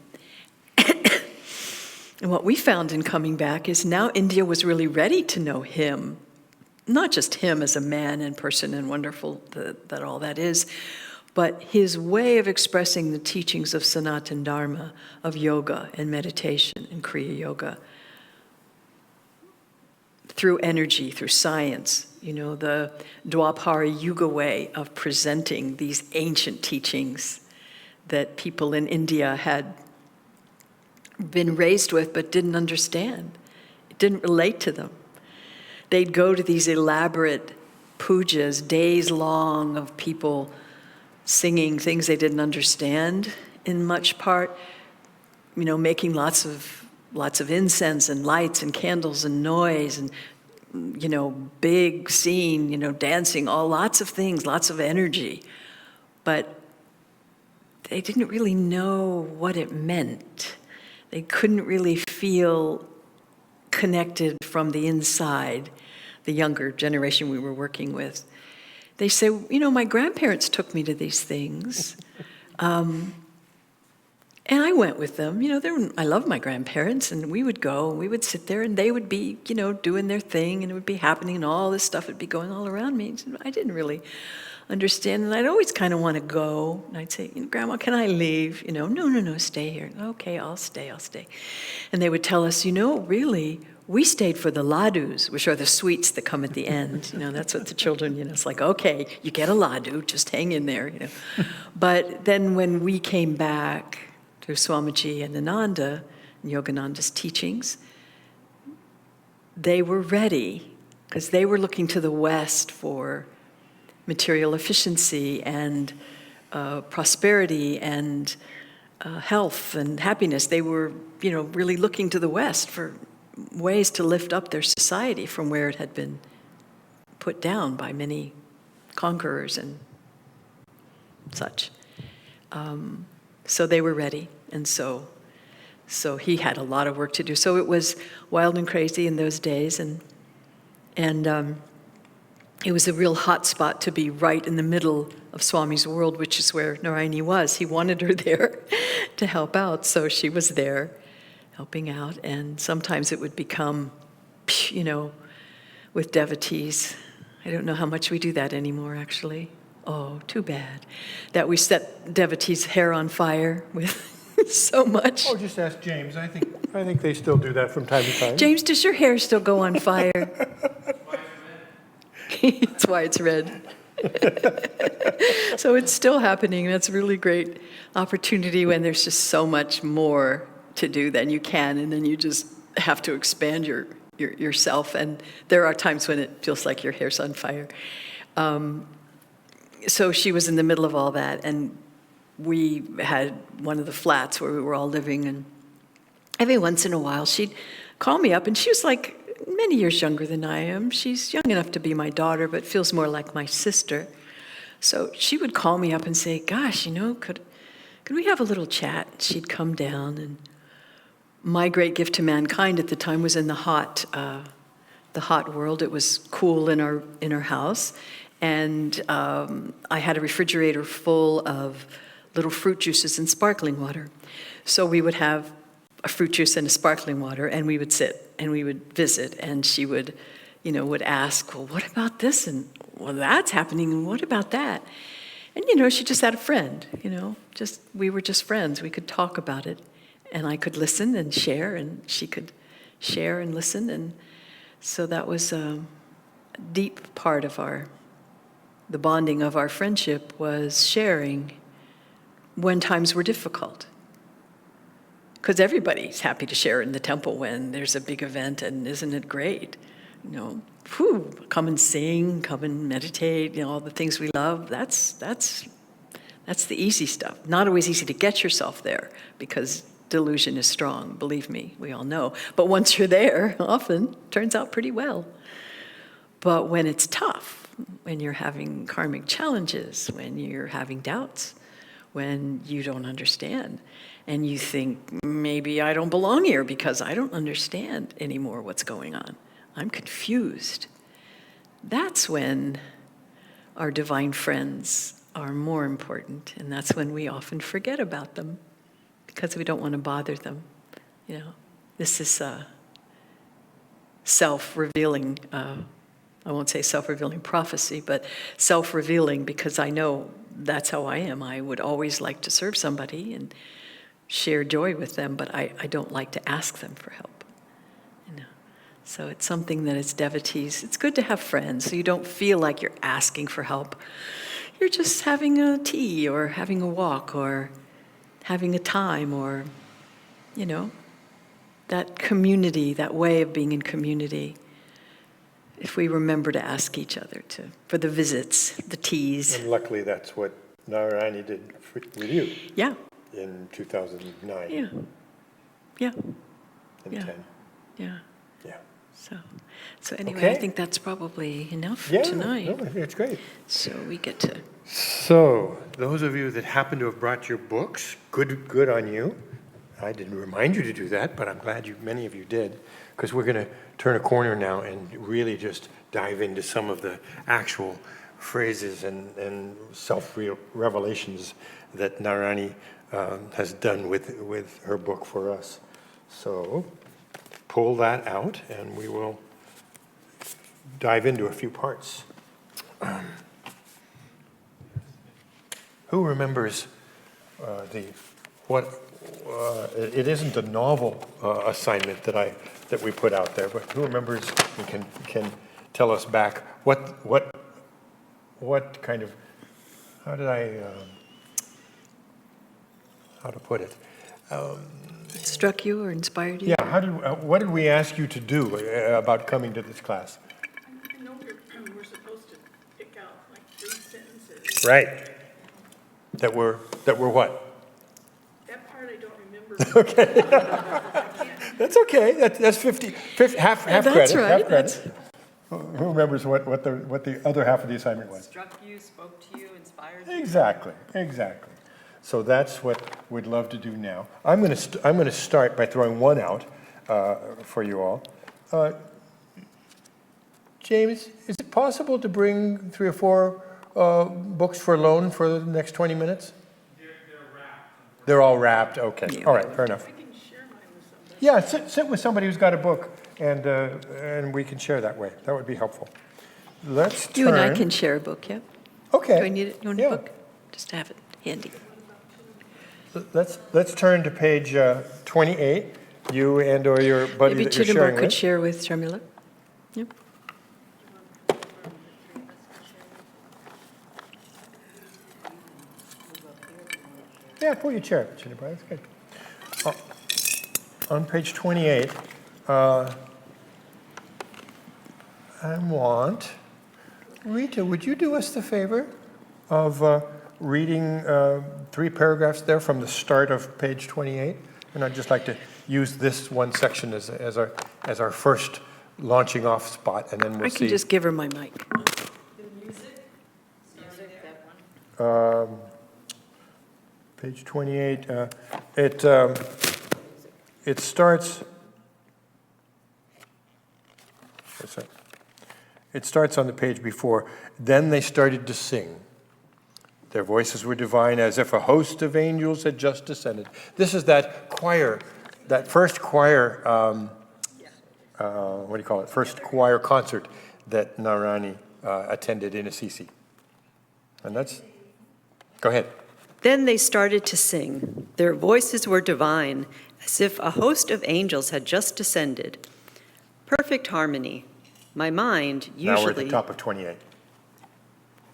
And what we found in coming back is now India was really ready to know him. Not just him as a man and person and wonderful that all that is, but his way of expressing the teachings of Sanatana Dharma, of yoga and meditation and Kriya Yoga, through energy, through science, the Dwapara Yuga way of presenting these ancient teachings that people in India had been raised with but didn't understand. It didn't relate to them. They'd go to these elaborate pujas, days long, of people singing things they didn't understand in much part, making lots of incense and lights and candles and noise and, big scene, dancing, lots of things, lots of energy. But they didn't really know what it meant. They couldn't really feel connected from the inside, the younger generation we were working with. They say, my grandparents took me to these things, and I went with them. I love my grandparents, and we would go, and we would sit there, and they would be, doing their thing, and it would be happening, and all this stuff would be going all around me. I didn't really understand, and I'd always kind of want to go, and I'd say, Grandma, can I leave? No, stay here. Okay, I'll stay. And they would tell us, really, we stayed for the ladus, which are the sweets that come at the end. That's what the children, it's like, okay, you get a ladu, just hang in there, But then when we came back to Swamiji and Ananda, and Yogananda's teachings, they were ready, because they were looking to the West for material efficiency and prosperity and health and happiness. They were, really looking to the West for ways to lift up their society from where it had been put down by many conquerors and such. So they were ready, and so he had a lot of work to do. So it was wild and crazy in those days, and it was a real hot spot to be right in the middle of Swami's world, which is where Narayani was. He wanted her there to help out, so she was there helping out. And sometimes it would become, with devotees. I don't know how much we do that anymore, actually. Oh, too bad. That we set devotees' hair on fire with so much. Oh, just ask James. I think they still do that from time to time. James, does your hair still go on fire? That's why it's red. So it's still happening. That's a really great opportunity when there's just so much more to do than you can, and then you just have to expand yourself. And there are times when it feels like your hair's on fire. So she was in the middle of all that, and we had one of the flats where we were all living, and every once in a while she'd call me up, and she was like many years younger than I am. She's young enough to be my daughter, but feels more like my sister. So she would call me up and say, gosh, could we have a little chat? She'd come down, and my great gift to mankind at the time was in the hot world. It was cool in our house, and I had a refrigerator full of little fruit juices and sparkling water. So we would have a fruit juice and a sparkling water, and we would sit and we would visit, and she would, would ask, well, what about this? And well, that's happening, and what about that? And, she just had a friend, we were just friends. We could talk about it, and I could listen and share, and she could share and listen. And so that was a deep part of the bonding of our friendship, was sharing when times were difficult. Because everybody's happy to share in the temple when there's a big event, and isn't it great? Come and sing, come and meditate, all the things we love. That's the easy stuff. Not always easy to get yourself there, because delusion is strong, believe me, we all know. But once you're there, often turns out pretty well. But when it's tough, when you're having karmic challenges, when you're having doubts, when you don't understand, and you think, maybe I don't belong here because I don't understand anymore what's going on. I'm confused. That's when our divine friends are more important, and that's when we often forget about them because we don't want to bother them. This is self-revealing, I won't say self-revealing prophecy, but self-revealing, because I know that's how I am. I would always like to serve somebody and share joy with them, but I don't like to ask them for help. So it's something that as devotees, it's good to have friends so you don't feel like you're asking for help. You're just having a tea or having a walk or having a time, or, that community, that way of being in community. If we remember to ask each other for the visits, the teas. And luckily that's what Narayani did with you. Yeah. In 2009. Yeah. Yeah. And Yeah. 10. Yeah. Yeah. So anyway, Okay. I think that's probably enough for Yeah, tonight. no, I think it's great. So we get to. So, those of you that happen to have brought your books, good on you. I didn't remind you to do that, but I'm glad many of you did, because we're going to turn a corner now and really just dive into some of the actual phrases and self-revelations that Narayani has done with her book for us. So, pull that out, and we will dive into a few parts. Who remembers it isn't a novel assignment that we put out there, but who remembers and can tell us back what kind of, how to put it? Struck you or inspired you? Yeah, what did we ask you to do about coming to this class? I know we're supposed to pick out like 3 sentences. Right. That were what? That part I don't remember. Okay. That's okay. That's 50 half That's credit. right. Half credit. Who remembers what the other half of the assignment was? Struck you, spoke to you, inspired you. Exactly. So that's what we'd love to do now. I'm going to start by throwing one out for you all. James, is it possible to bring 3 or 4 books for loan for the next 20 minutes? They're wrapped. They're all wrapped. Okay. Yeah. All right. Fair enough. I can share mine with somebody. Yeah, sit with somebody who's got a book, and we can share that way. That would be helpful. Let's turn. You and I can share a book, yeah? Okay. Do I need it? You want Yeah. a book? Just to have it handy. Let's turn to page 28. You and or your buddy Maybe that you're sharing Chidambar could with. share with Sharmila. Yep. Yeah, pull your chair, Chidambar. That's good. On page 28, I want Rita. Would you do us the favor of reading 3 paragraphs there from the start of page 28? And I'd just like to use this one section as our first launching off spot, and then we'll I see. can just give her my mic. Page 28. It starts. It starts on the page before. Then they started to sing. Their voices were divine, as if a host of angels had just descended. This is that choir, that first choir. What do you call it? First choir concert that Narayani attended in Assisi. And that's. Go ahead. Then they started to sing. Their voices were divine, as if a host of angels had just descended. Perfect harmony. My mind, Now we're at the top of 28.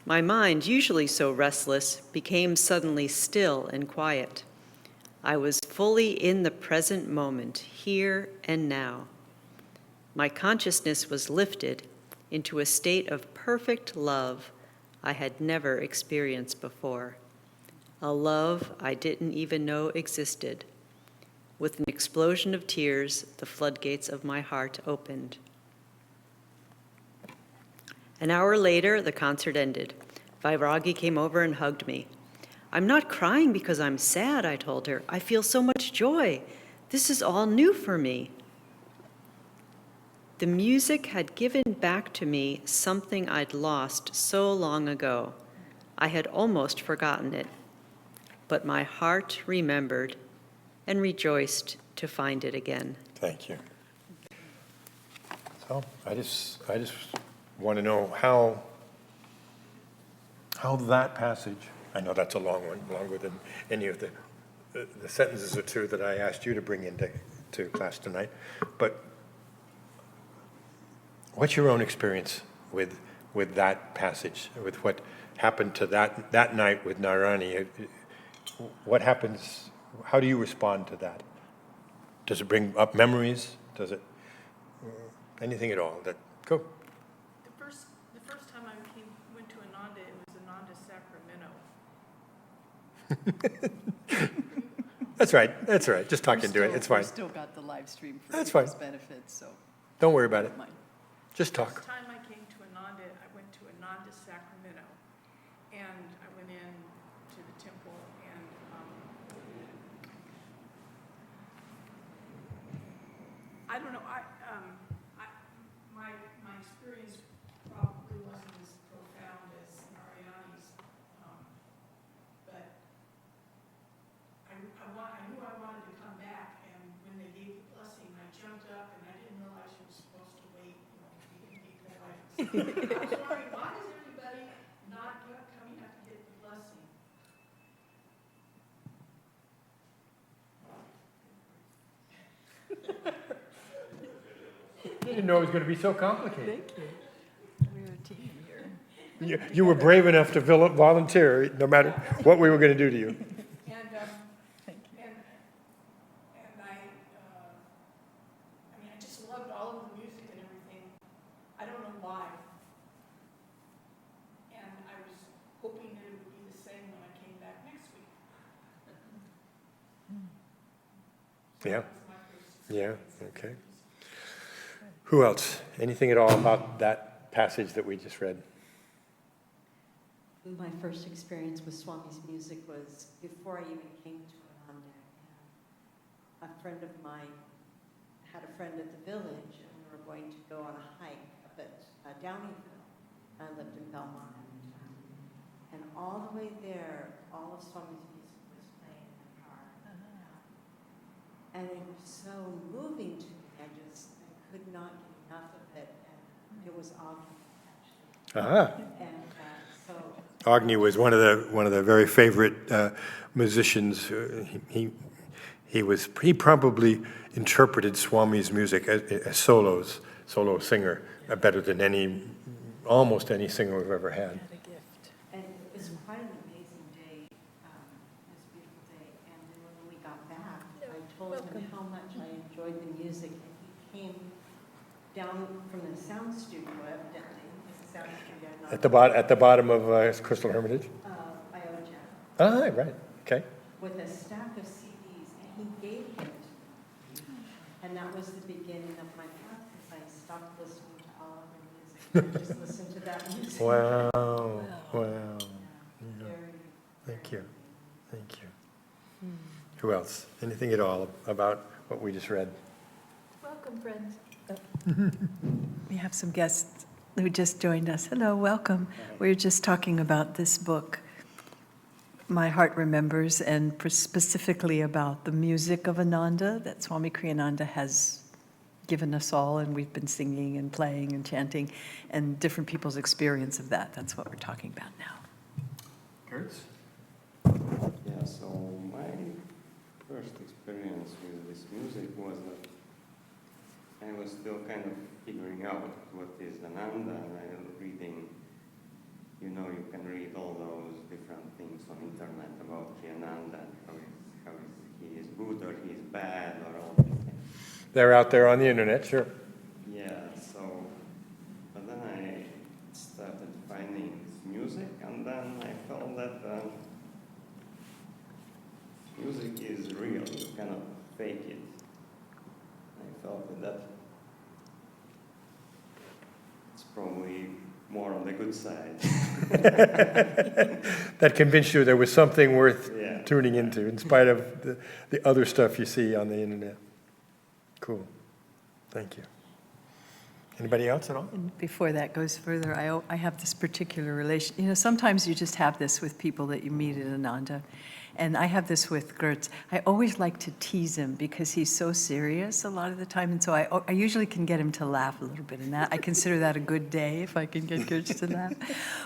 My mind, usually so restless, became suddenly still and quiet. I was fully in the present moment, here and now. My consciousness was lifted into a state of perfect love I had never experienced before. A love I didn't even know existed. With an explosion of tears, the floodgates of my heart opened. An hour later, the concert ended. Vairagi came over and hugged me. I'm not crying because I'm sad, I told her. I feel so much joy. This is all new for me. The music had given back to me something I'd lost so long ago. I had almost forgotten it, but my heart remembered and rejoiced to find it again. Thank you. So I just want to know how that passage, I know that's a long one, longer than any of the sentences or two that I asked you to bring into class tonight, but what's your own experience with that passage, with what happened to that night with Narayani? What happens, how do you respond to that? Does it bring up memories? Does it, anything at all? Go. The first time I went to Ananda, it was Ananda Sacramento. That's right. Just talk into it. It's fine. We still got the live stream for That's people's fine. benefits, so Don't worry about it. don't mind. Just The talk. first time I came to Ananda, I went to Ananda Sacramento, and I went in to the temple, and I don't know. My experience probably wasn't as profound as Narayani's, but I knew I wanted to come back, and when they gave the blessing, I jumped up, and I didn't realize you were supposed to wait, to be polite. I was wondering, why is everybody not coming up to get the blessing? You didn't know it was going to be so complicated. Thank you. We're a team here. You were brave enough to volunteer, no matter what we were going to do to you. And, Thank you. and I mean, I just loved all of the music and everything. I don't know why. And I was hoping that it would be the same when I came back next week. So Yeah. that was my first Yeah, experience. okay. Who else? Anything at all about that passage that we just read? My first experience with Swami's music was before I even came to Ananda. A friend of mine had a friend at the village, and we were going to go on a hike up at Downeyville. I lived in Belmont at the time. And all the way there, all of Swami's music was playing in the car. And it was so moving to me. I could not get enough of it. And it was Agni, actually. Ah. And so Agni was one of the very favorite musicians. He probably interpreted Swami's music as solo singer better than almost any singer we've ever had. Had a gift. And it was quite an amazing day, this beautiful day. And then when we got back, I told him how much I enjoyed the music. And he came down from the sound studio, evidently. It's a sound studio, not At the bottom of Crystal Hermitage. Ioja, Ah, right. Okay. with a stack of CDs, and he gave it to me. And that was the beginning of my path, because I stopped listening to all other music. I just listened to that music. Wow. Wow. Very, Thank you. Who else? Anything at all about what we just read? Welcome, friends. We have some guests who just joined us. Hello, welcome. We were just talking about this book, My Heart Remembers, and specifically about the music of Ananda that Swami Kriyananda has given us all, and we've been singing and playing and chanting, and different people's experience of that. That's what we're talking about now. Kurtz? Yeah, so my first experience with this music was that I was still kind of figuring out what is Ananda, and I was reading, you can read all those different things on internet about Ananda, how he is good or he is bad or all these things. They're out there on the internet, sure. Yeah, but then I started finding this music, and then I felt that music is real, you cannot fake it. I felt that it's probably more on the good side. That convinced you there was something worth Yeah. tuning into, in spite of the other stuff you see on the internet. Cool. Thank you. Anybody else at all? And before that goes further, I have this particular relation. You know, sometimes you just have this with people that you meet at Ananda. And I have this with Gertz. I always like to tease him because he's so serious a lot of the time. And so I usually can get him to laugh a little bit. And that I consider that a good day if I can get Gertz to laugh.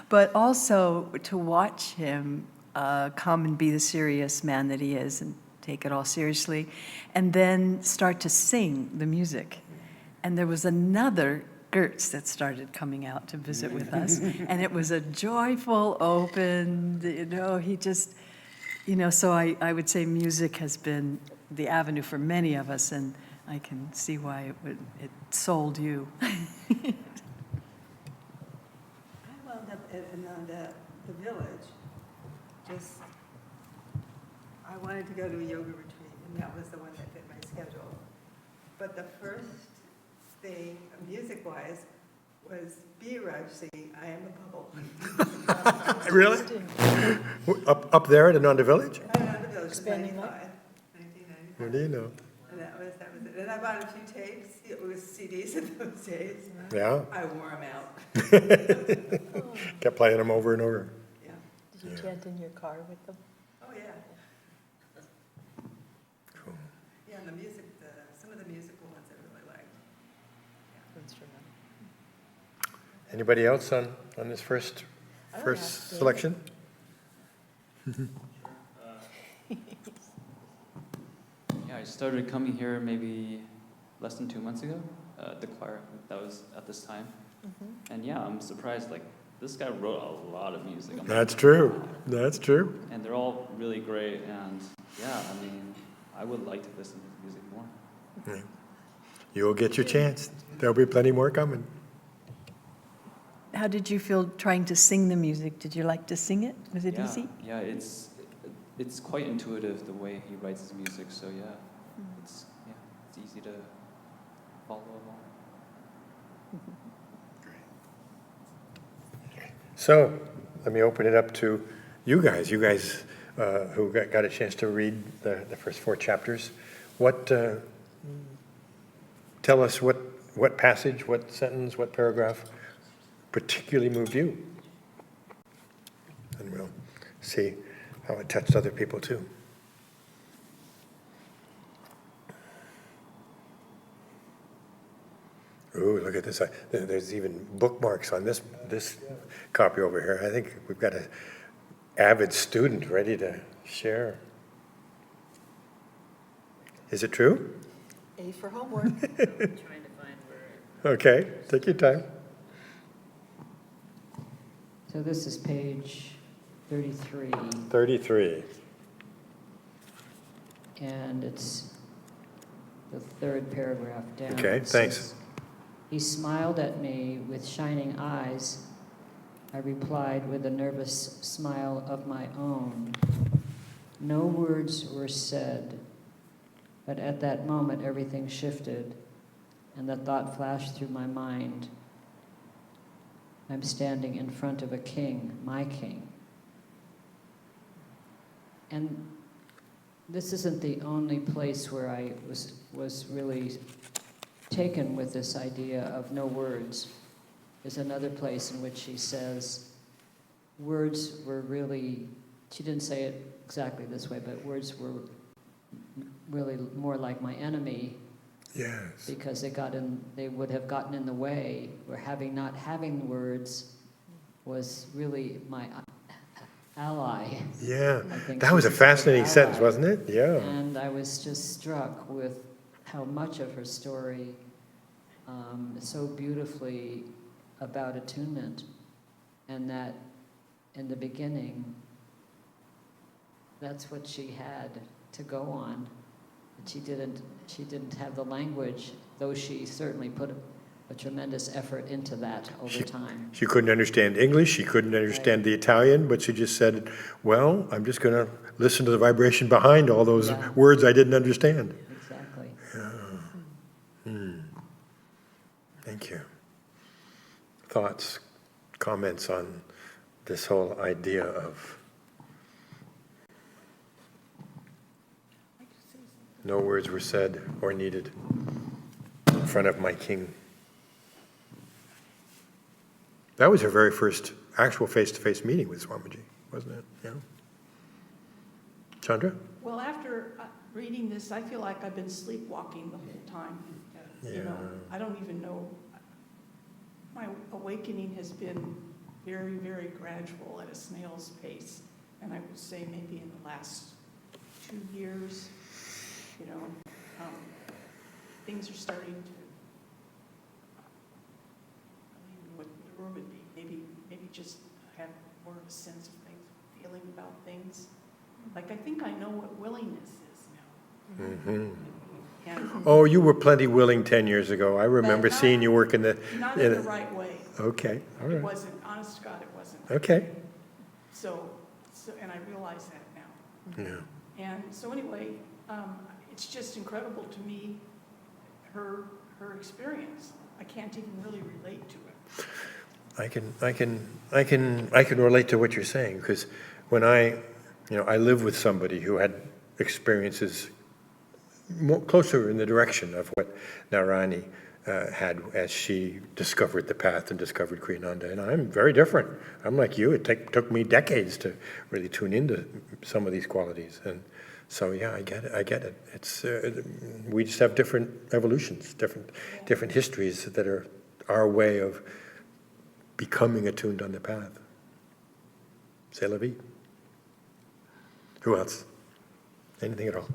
But also to watch him come and be the serious man that he is and take it all seriously. And then start to sing the music. And there was another Gertz that started coming out to visit with us. And it was a joyful, open, you know, he just, you know, so I would say music has been the avenue for many of us, and I can see why it sold you. I wound up at Ananda, the village, I wanted to go to a yoga retreat, and that was the one that fit my schedule. But the first thing, music-wise, was Biraj singing "I Am a Bubble." Really? Up there at Ananda Village? Ananda Village, Expanding 95, What 1995. do you know? And that was it. And I bought a few tapes. It was CDs in those days. Yeah. I wore them out. Kept playing them over and over. Yeah. Did you chant in your car with them? Oh, yeah. Cool. Yeah, and the music, some of the musical ones I really liked. Anybody else on this first selection? Yeah, I started coming here maybe less than 2 months ago. The choir, that was at this time. And yeah, I'm surprised, like, this guy wrote a lot of music. That's true. That's true. And they're all really great, and yeah, I mean, I would like to listen to his music more. Yeah. You'll get your chance. There'll be plenty more coming. How did you feel trying to sing the music? Did you like to sing it? Was it easy? Yeah, it's quite intuitive the way he writes his music, so yeah, it's easy to follow along. So, let me open it up to you guys who got a chance to read the first 4 chapters. Tell us what passage, what sentence, what paragraph particularly moved you. And we'll see how it touched other people too. Ooh, look at this. There's even bookmarks on this copy over here. I think we've got an avid student ready to share. Is it true? A for homework. I'm trying to find where. Okay, take your time. So this is page 33, 33. and it's the 3rd paragraph down. Okay, It thanks. says, "He smiled at me with shining eyes. I replied with a nervous smile of my own. No words were said, but at that moment everything shifted, and the thought flashed through my mind. I'm standing in front of a king, my king." And this isn't the only place where I was really taken with this idea of no words. There's another place in which she says words were really, she didn't say it exactly this way, but words were really more like my enemy. Yes. Because they would have gotten in the way, where not having words was really my ally. Yeah. I think That was a she's very fascinating sentence, ally. wasn't it? Yeah. And I was just struck with how much of her story is so beautifully about attunement, and that in the beginning, that's what she had to go on. She didn't have the language, though she certainly put a tremendous effort into that over time. She couldn't understand English, she couldn't understand the Italian, but she just said, well, I'm just going to listen to the vibration behind all those words I didn't understand. Exactly. Thank you. Thoughts, comments on this whole idea of no words were said or needed in front of my king. That was her very first actual face-to-face meeting with Swamiji, wasn't it? Yeah. Chandra? Well, after reading this, I feel like I've been sleepwalking the whole time. You know, I don't even know. My awakening has been very, very gradual at a snail's pace. And I would say maybe in the last 2 years, you know, things are starting to, I don't even know what the word would be, maybe just have more of a sense of things, feeling about things. Like I think I know what willingness is now. Mm-hmm. And Oh, you were plenty willing 10 years ago. I remember But not- seeing you work in the... not in the right way. Okay, all It right. wasn't, honest to God, it wasn't. Okay. So, and I realize that now. Yeah. And so anyway, it's just incredible to me, her experience. I can't even really relate to it. I can relate to what you're saying, because when I live with somebody who had experiences more closer in the direction of what Narayani had as she discovered the path and discovered Kriyananda, and I'm very different. I'm like you. It took me decades to really tune into some of these qualities, and so yeah, I get it. It's we just have different evolutions, different histories that are our way of becoming attuned on the path. C'est la vie. Who else? Anything at all?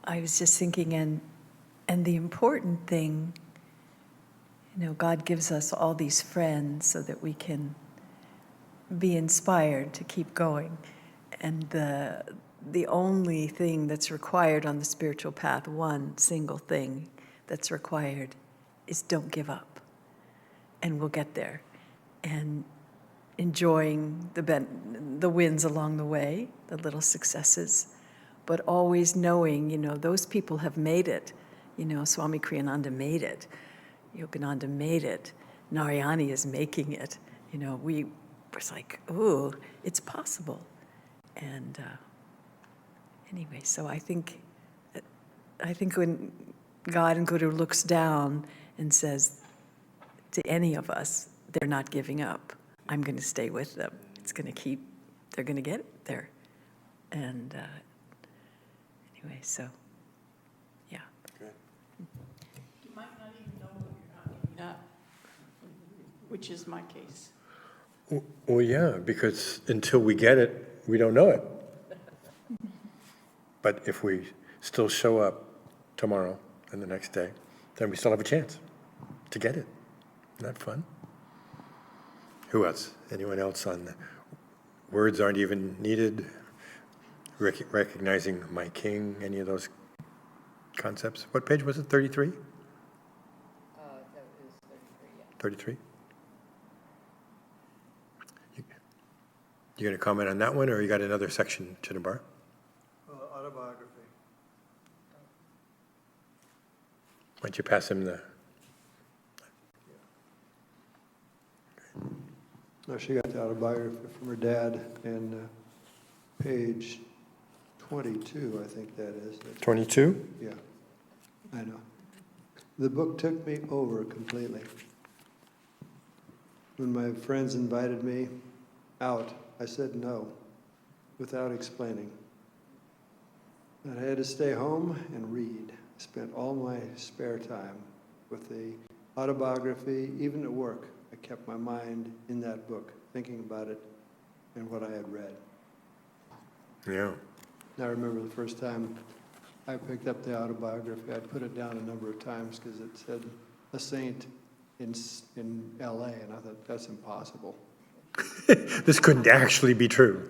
I was just thinking, and the important thing, God gives us all these friends so that we can be inspired to keep going. And the only thing that's required on the spiritual path, one single thing that's required, is don't give up. And we'll get there. And enjoying the wins along the way, the little successes, but always knowing, those people have made it. Swami Kriyananda made it. Yogananda made it. Narayani is making it. We was like, ooh, it's possible. And anyway, so I think when God and Guru looks down and says to any of us, they're not giving up. I'm going to stay with them. They're going to get there. And anyway, so, yeah. You might not even know when you're not giving up, which is my case. Well, yeah, because until we get it, we don't know it. But if we still show up tomorrow and the next day, then we still have a chance to get it. Isn't that fun? Who else? Anyone else on the words aren't even needed? Recognizing my king, any of those concepts? What page was it, 33? That is 33, yeah. 33? You going to comment on that one, or you got another section, Chidambar? Autobiography. Why don't you pass him the... No, she got the autobiography from her dad, and page 22, I think that is. 22? Yeah, I know. The book took me over completely. When my friends invited me out, I said no, without explaining. And I had to stay home and read. I spent all my spare time with the autobiography, even at work. I kept my mind in that book, thinking about it and what I had read. Yeah. And I remember the first time I picked up the autobiography, I put it down a number of times because it said a saint in LA, and I thought, that's impossible. This couldn't actually be true.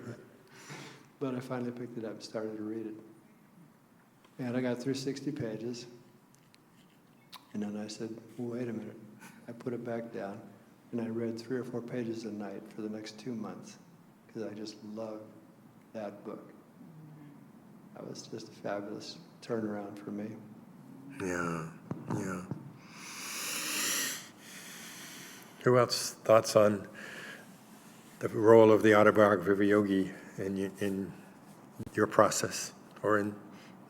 But I finally picked it up and started to read it. And I got through 60 pages, and then I said, wait a minute. I put it back down, and I read 3 or 4 pages a night for the next 2 months, because I just loved that book. That was just a fabulous turnaround for me. Yeah, yeah. Who else? Thoughts on the role of the autobiography of a yogi in your process, or in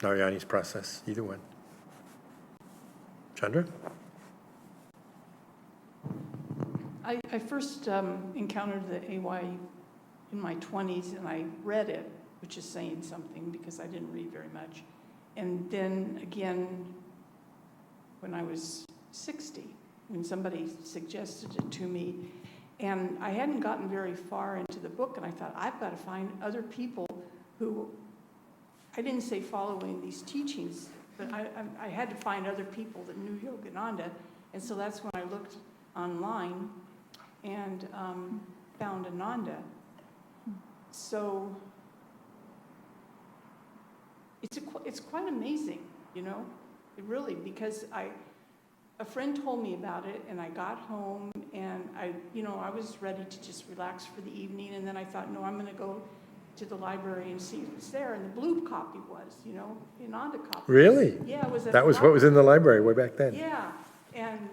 Narayani's process, either one. Chandra? I first encountered the AY in my 20s, and I read it, which is saying something because I didn't read very much. And then again, when I was 60, when somebody suggested it to me, and I hadn't gotten very far into the book, and I thought, I've got to find other people who, I didn't say following these teachings, but I had to find other people that knew Yogananda, and so that's when I looked online and found Ananda. So it's quite amazing, you know, it really, because a friend told me about it, and I got home, and I was ready to just relax for the evening, and then I thought, no, I'm going to go to the library and see if it's there, and the blue copy was, the Ananda copy. Really? Yeah, it was at That the was what was in the library way back then. Yeah, and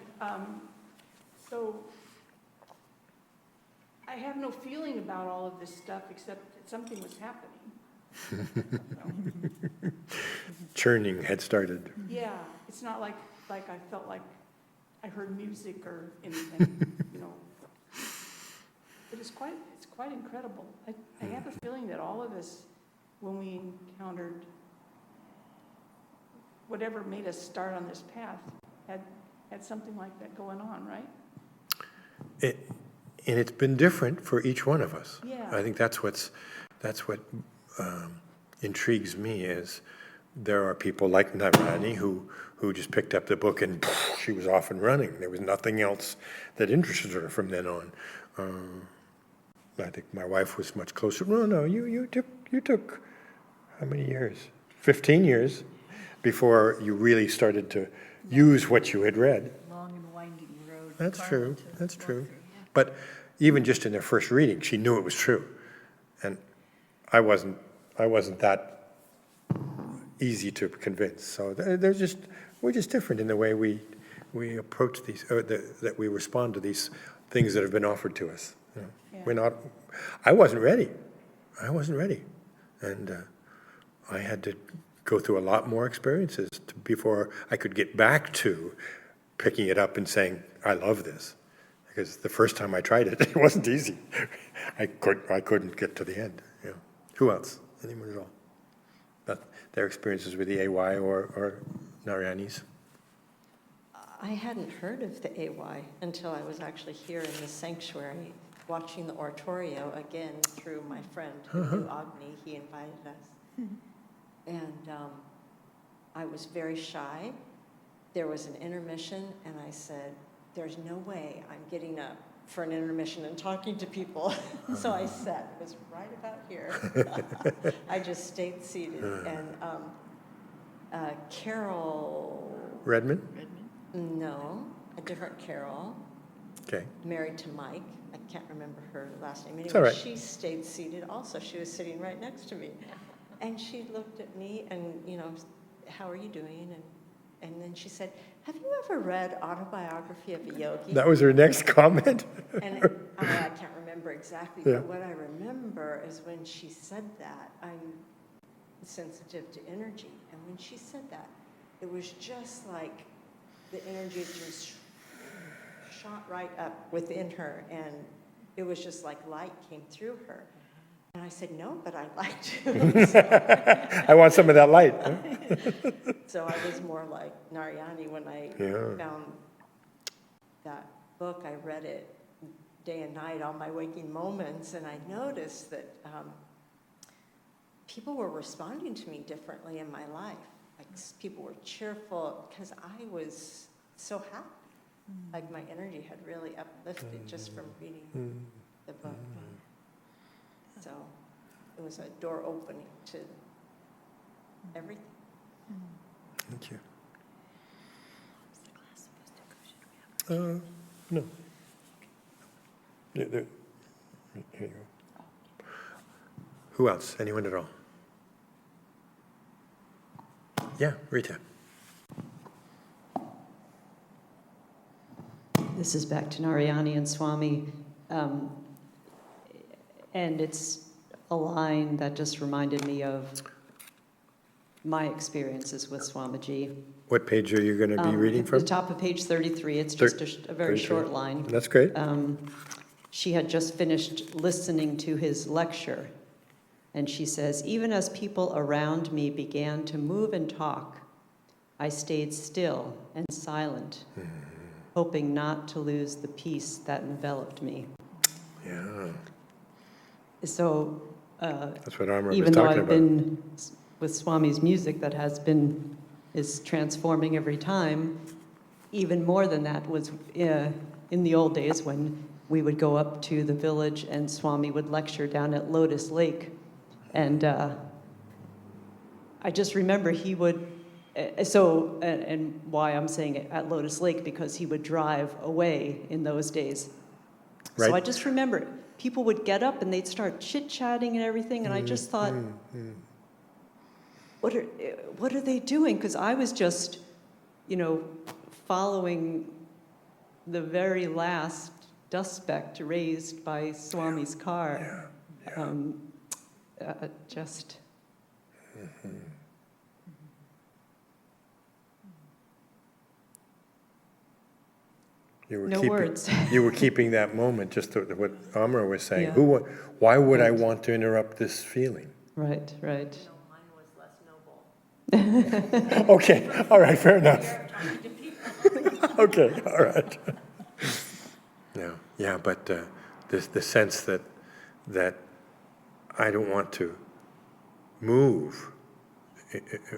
so I have no feeling about all of this stuff except that something was happening. Churning had started. Yeah, it's not like I felt like I heard music or anything, But it's quite incredible. I have a feeling that all of us, when we encountered whatever made us start on this path, had something like that going on, right? And it's been different for each one of us. Yeah. I think that's what intrigues me is there are people like Narayani who just picked up the book and she was off and running. There was nothing else that interested her from then on. I think my wife was much closer. No, you took how many years? 15 years before you really started to use what you had read. Long and winding road. That's Karma true. to That's walk true. through, yeah. But even just in their first reading, she knew it was true, and I wasn't that easy to convince. So we're just different in the way we approach these, that we respond to these things that have been offered to us. Yeah. We're not. I wasn't ready, and I had to go through a lot more experiences before I could get back to picking it up and saying, I love this. Because the first time I tried it, it wasn't easy. I couldn't get to the end. Who else? Anyone at all? But their experiences with the AY or Narayani's? I hadn't heard of the AY until I was actually here in the sanctuary watching the oratorio again through my friend who knew Agni. He invited us. And I was very shy. There was an intermission, and I said, there's no way I'm getting up for an intermission and talking to people. So I sat. It was right about here. I just stayed seated. And Carol... Redmond? No, a different Carol. Okay. Married to Mike. I can't remember her last name. Anyway, It's all right. She stayed seated also. She was sitting right next to me. And she looked at me and, how are you doing? And then she said, have you ever read Autobiography of a Yogi? That was her next comment. And I can't remember exactly, Yeah. but what I remember is when she said that, I'm sensitive to energy. And when she said that, it was just like the energy just shot right up within her, and it was just like light came through her. And I said, no, but I'd like to. I want some of that light. Huh? So I was more like Narayani when I found that book. I read it day and night, all my waking moments, and I noticed that people were responding to me differently in my life. Like people were cheerful because I was so happy. Like my energy had really uplifted just from reading the book. So it was a door opening to everything. Thank you. No. Here you go. Who else? Anyone at all? Yeah, Rita. This is back to Narayani and Swami. And it's a line that just reminded me of my experiences with Swamiji. What page are you going to be reading At from? the top of page 33, it's just a very 33. short line. That's great. She had just finished listening to his lecture, and she says, even as people around me began to move and talk, I stayed still and silent, hoping not to lose the peace that enveloped me. Yeah. So, That's what Amra was even though talking I've about. been with Swami's music that is transforming every time, even more than that was in the old days when we would go up to the village and Swami would lecture down at Lotus Lake. And I just remember he would, and why I'm saying it at Lotus Lake, because he would drive away in those days. Right. So I just remember people would get up and they'd start chit-chatting and everything, and I just thought, what are they doing? Because I was just, following the very last dust speck raised by Swami's car. Just. You were No keeping, words. You were keeping that moment, just what Amra was saying. Yeah. Why would I Right. want to interrupt this feeling? Right. Mine was less noble. Okay, all right, fair enough. Okay, all right. Yeah, but the sense that I don't want to move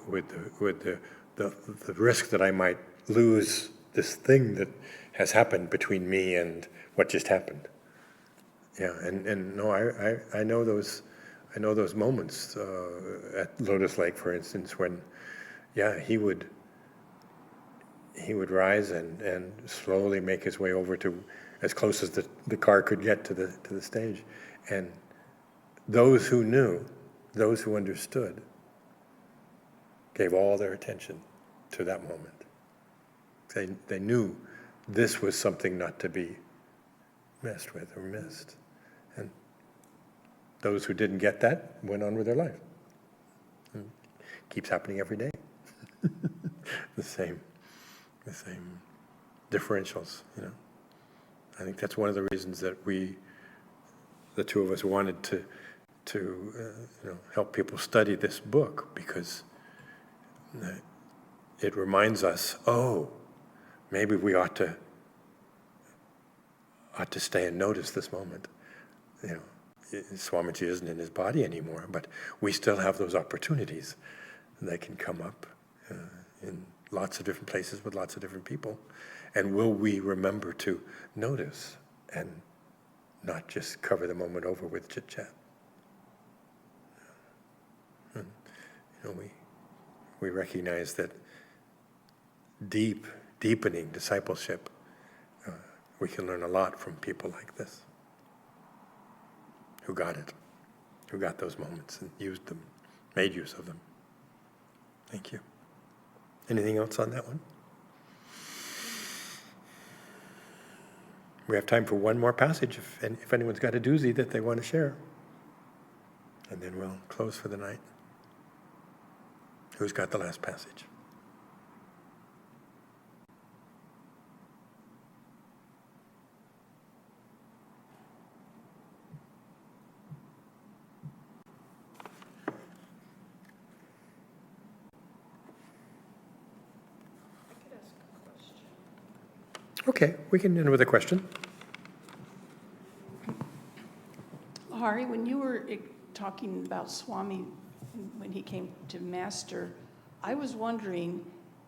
with the risk that I might lose this thing that has happened between me and what just happened. Yeah, and no, I know those moments at Lotus Lake, for instance, when he would rise and slowly make his way over to as close as the car could get to the stage, and those who knew, those who understood, gave all their attention to that moment. They knew this was something not to be messed with or missed. And those who didn't get that went on with their life. And it keeps happening every day. the same differentials, I think that's one of the reasons that the two of us, wanted to help people study this book, because it reminds us, maybe we ought to stay and notice this moment. Swamiji isn't in his body anymore, but we still have those opportunities. They can come up in lots of different places with lots of different people. And will we remember to notice and not just cover the moment over with chit-chat? We recognize that deepening discipleship, we can learn a lot from people like this, who got it, who got those moments and used them, made use of them. Thank you. Anything else on that one? We have time for one more passage if anyone's got a doozy that they want to share. And then we'll close for the night. Who's got the last passage? Okay, we can end with a question. Lahari, when you were talking about Swami, when he came to Master, I was wondering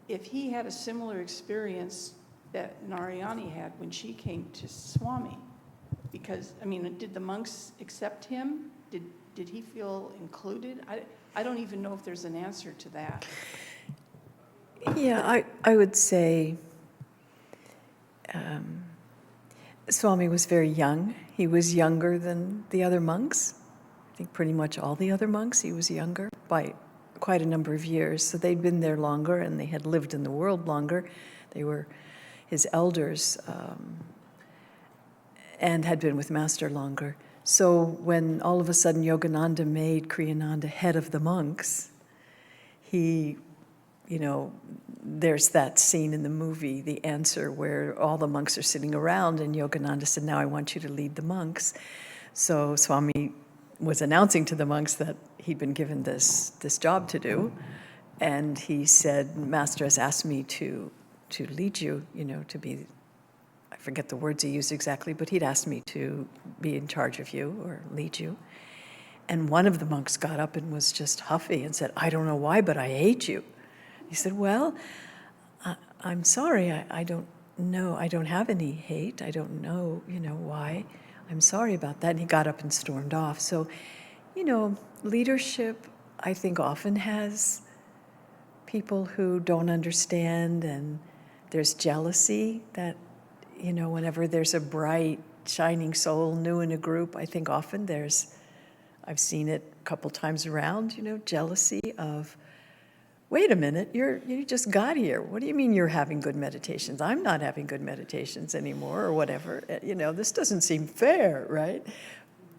if he had a similar experience that Narayani had when she came to Swami. Because, did the monks accept him? Did he feel included? I don't even know if there's an answer to that. Yeah, I would say Swami was very young. He was younger than the other monks. I think pretty much all the other monks, he was younger by quite a number of years. So they'd been there longer and they had lived in the world longer. They were his elders and had been with Master longer. So when all of a sudden Yogananda made Kriyananda head of the monks, he, there's that scene in the movie, The Answer, where all the monks are sitting around, and Yogananda said, now I want you to lead the monks. So Swami was announcing to the monks that he'd been given this job to do, and he said, Master has asked me to lead you, to be, I forget the words he used exactly, but he'd asked me to be in charge of you or lead you. And one of the monks got up and was just huffy and said, I don't know why, but I hate you. He said, well, I'm sorry, I don't know, I don't have any hate, I don't know, why. I'm sorry about that. And he got up and stormed off. So, leadership, I think, often has people who don't understand, and there's jealousy that, whenever there's a bright, shining soul new in a group, I think often I've seen it a couple times around, jealousy of, wait a minute, you just got here. What do you mean you're having good meditations? I'm not having good meditations anymore, or whatever. This doesn't seem fair, right?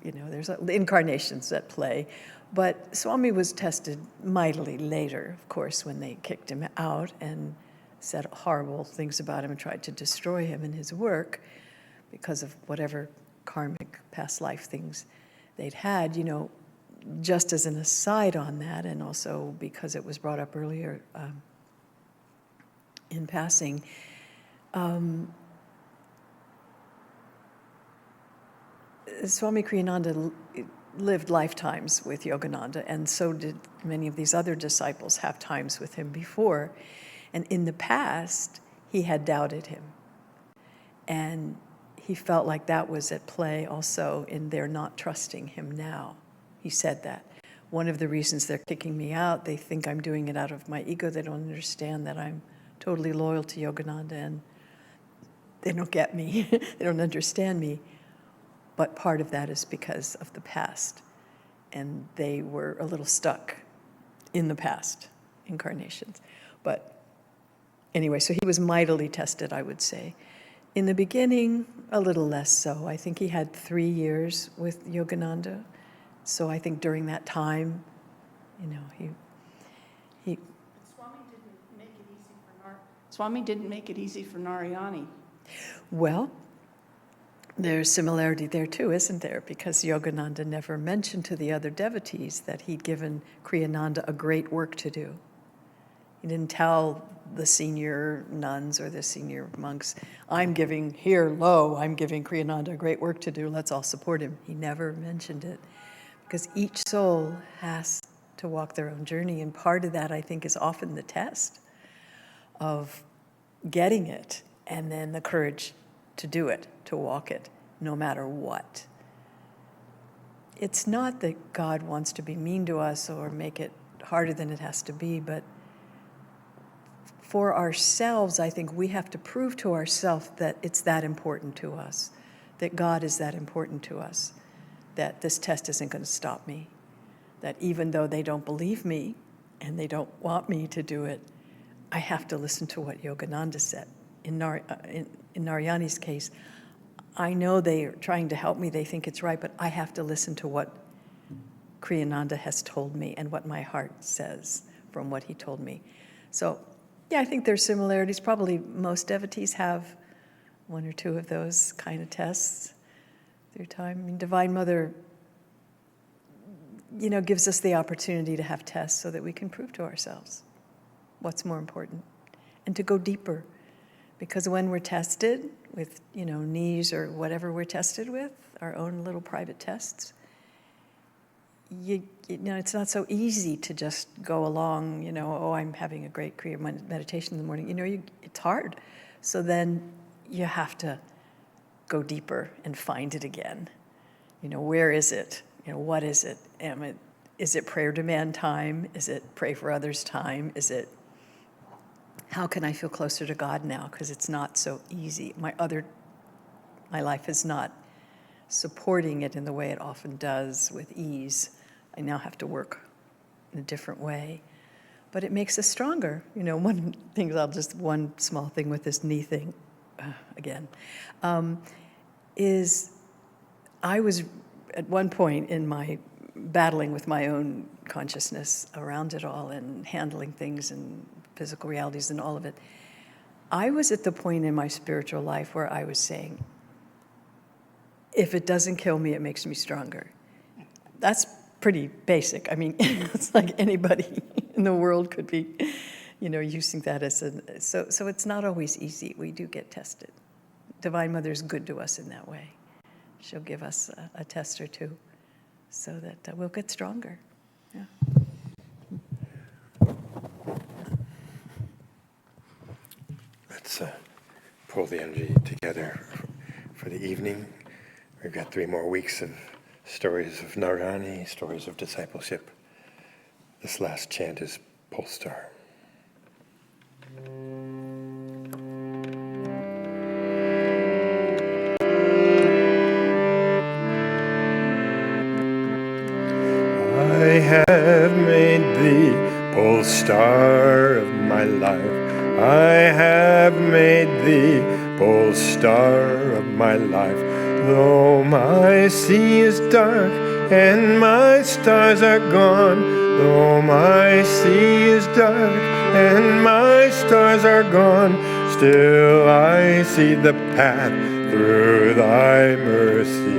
There's incarnations at play. But Swami was tested mightily later, of course, when they kicked him out and said horrible things about him and tried to destroy him and his work because of whatever karmic past life things they'd had. Just as an aside on that, and also because it was brought up earlier in passing, Swami Kriyananda lived lifetimes with Yogananda, and so did many of these other disciples have times with him before. And in the past, he had doubted him. And he felt like that was at play also in their not trusting him now. He said that. One of the reasons they're kicking me out, they think I'm doing it out of my ego. They don't understand that I'm totally loyal to Yogananda, and they don't get me. They don't understand me. But part of that is because of the past. And they were a little stuck in the past incarnations. But anyway, so he was mightily tested, I would say. In the beginning, a little less so. I think he had 3 years with Yogananda. So I think during that time, he Swami didn't make it easy for Narayani. Well, there's similarity there too, isn't there? Because Yogananda never mentioned to the other devotees that he'd given Kriyananda a great work to do. He didn't tell the senior nuns or the senior monks, I'm giving Kriyananda a great work to do, let's all support him. He never mentioned it. Because each soul has to walk their own journey, and part of that, I think, is often the test of getting it, and then the courage to do it, to walk it, no matter what. It's not that God wants to be mean to us or make it harder than it has to be, but for ourselves, I think we have to prove to ourselves that it's that important to us, that God is that important to us, that this test isn't going to stop me, that even though they don't believe me and they don't want me to do it, I have to listen to what Yogananda said. In Narayani's case, I know they are trying to help me, they think it's right, but I have to listen to what Kriyananda has told me and what my heart says from what he told me. So, yeah, I think there's similarities. Probably most devotees have 1 or 2 of those kind of tests through time. I mean, Divine Mother, gives us the opportunity to have tests so that we can prove to ourselves what's more important and to go deeper. Because when we're tested with, knees or whatever we're tested with, our own little private tests, it's not so easy to just go along, I'm having a great Kriya meditation in the morning. It's hard. So then you have to go deeper and find it again. Where is it? What is it? Is it prayer demand time? Is it pray for others time? Is it, how can I feel closer to God now? Because it's not so easy. My life is not supporting it in the way it often does with ease. I now have to work in a different way. But it makes us stronger. One small thing with this knee thing, again, is I was at one point in my battling with my own consciousness around it all and handling things and physical realities and all of it, I was at the point in my spiritual life where I was saying, if it doesn't kill me, it makes me stronger. That's pretty basic. I mean, it's like anybody in the world could be, using that as so it's not always easy. We do get tested. Divine Mother is good to us in that way. She'll give us a test or two so that we'll get stronger. Yeah. Let's pull the energy together for the evening. We've got 3 more weeks of stories of Narayani, stories of discipleship. This last chant is Polestar. I have made thee Polestar of my life. I have made thee Polestar of my life. Though my sea is dark and my stars are gone, though my sea is dark and my stars are gone, still I see the path through thy mercy.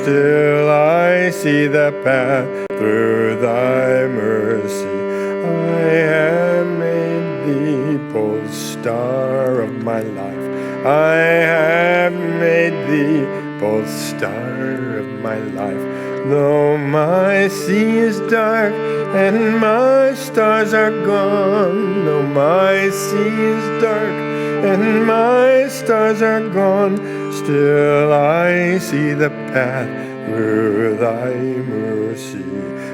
Still I see the path through thy mercy. I have made thee Polestar of my life. I have made thee Polestar of my life. Though my sea is dark and my stars are gone, though my sea is dark and my stars are gone, still I see the path through thy mercy.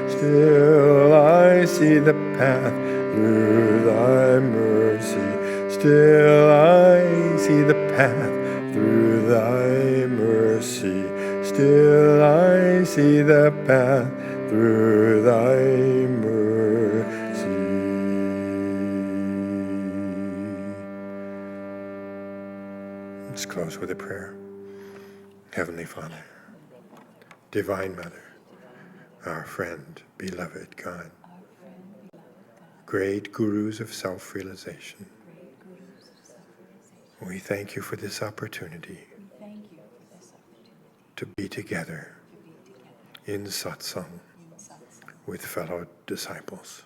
Still I see the path through thy mercy. Still I see the path through thy mercy. Still I see the path through thy mercy. Let's close with a prayer. Heavenly Father, Divine Mother, our friend, beloved God, great gurus of self-realization, we thank you for this opportunity to be together in satsang with fellow disciples.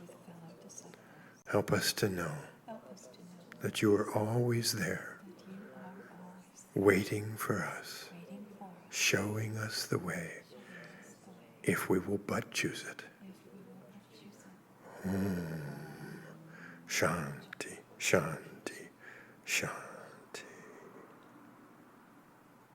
Help us to know that you are always there, waiting for us, showing us the way, if we will but choose it. Shanti, Shanti, Shanti.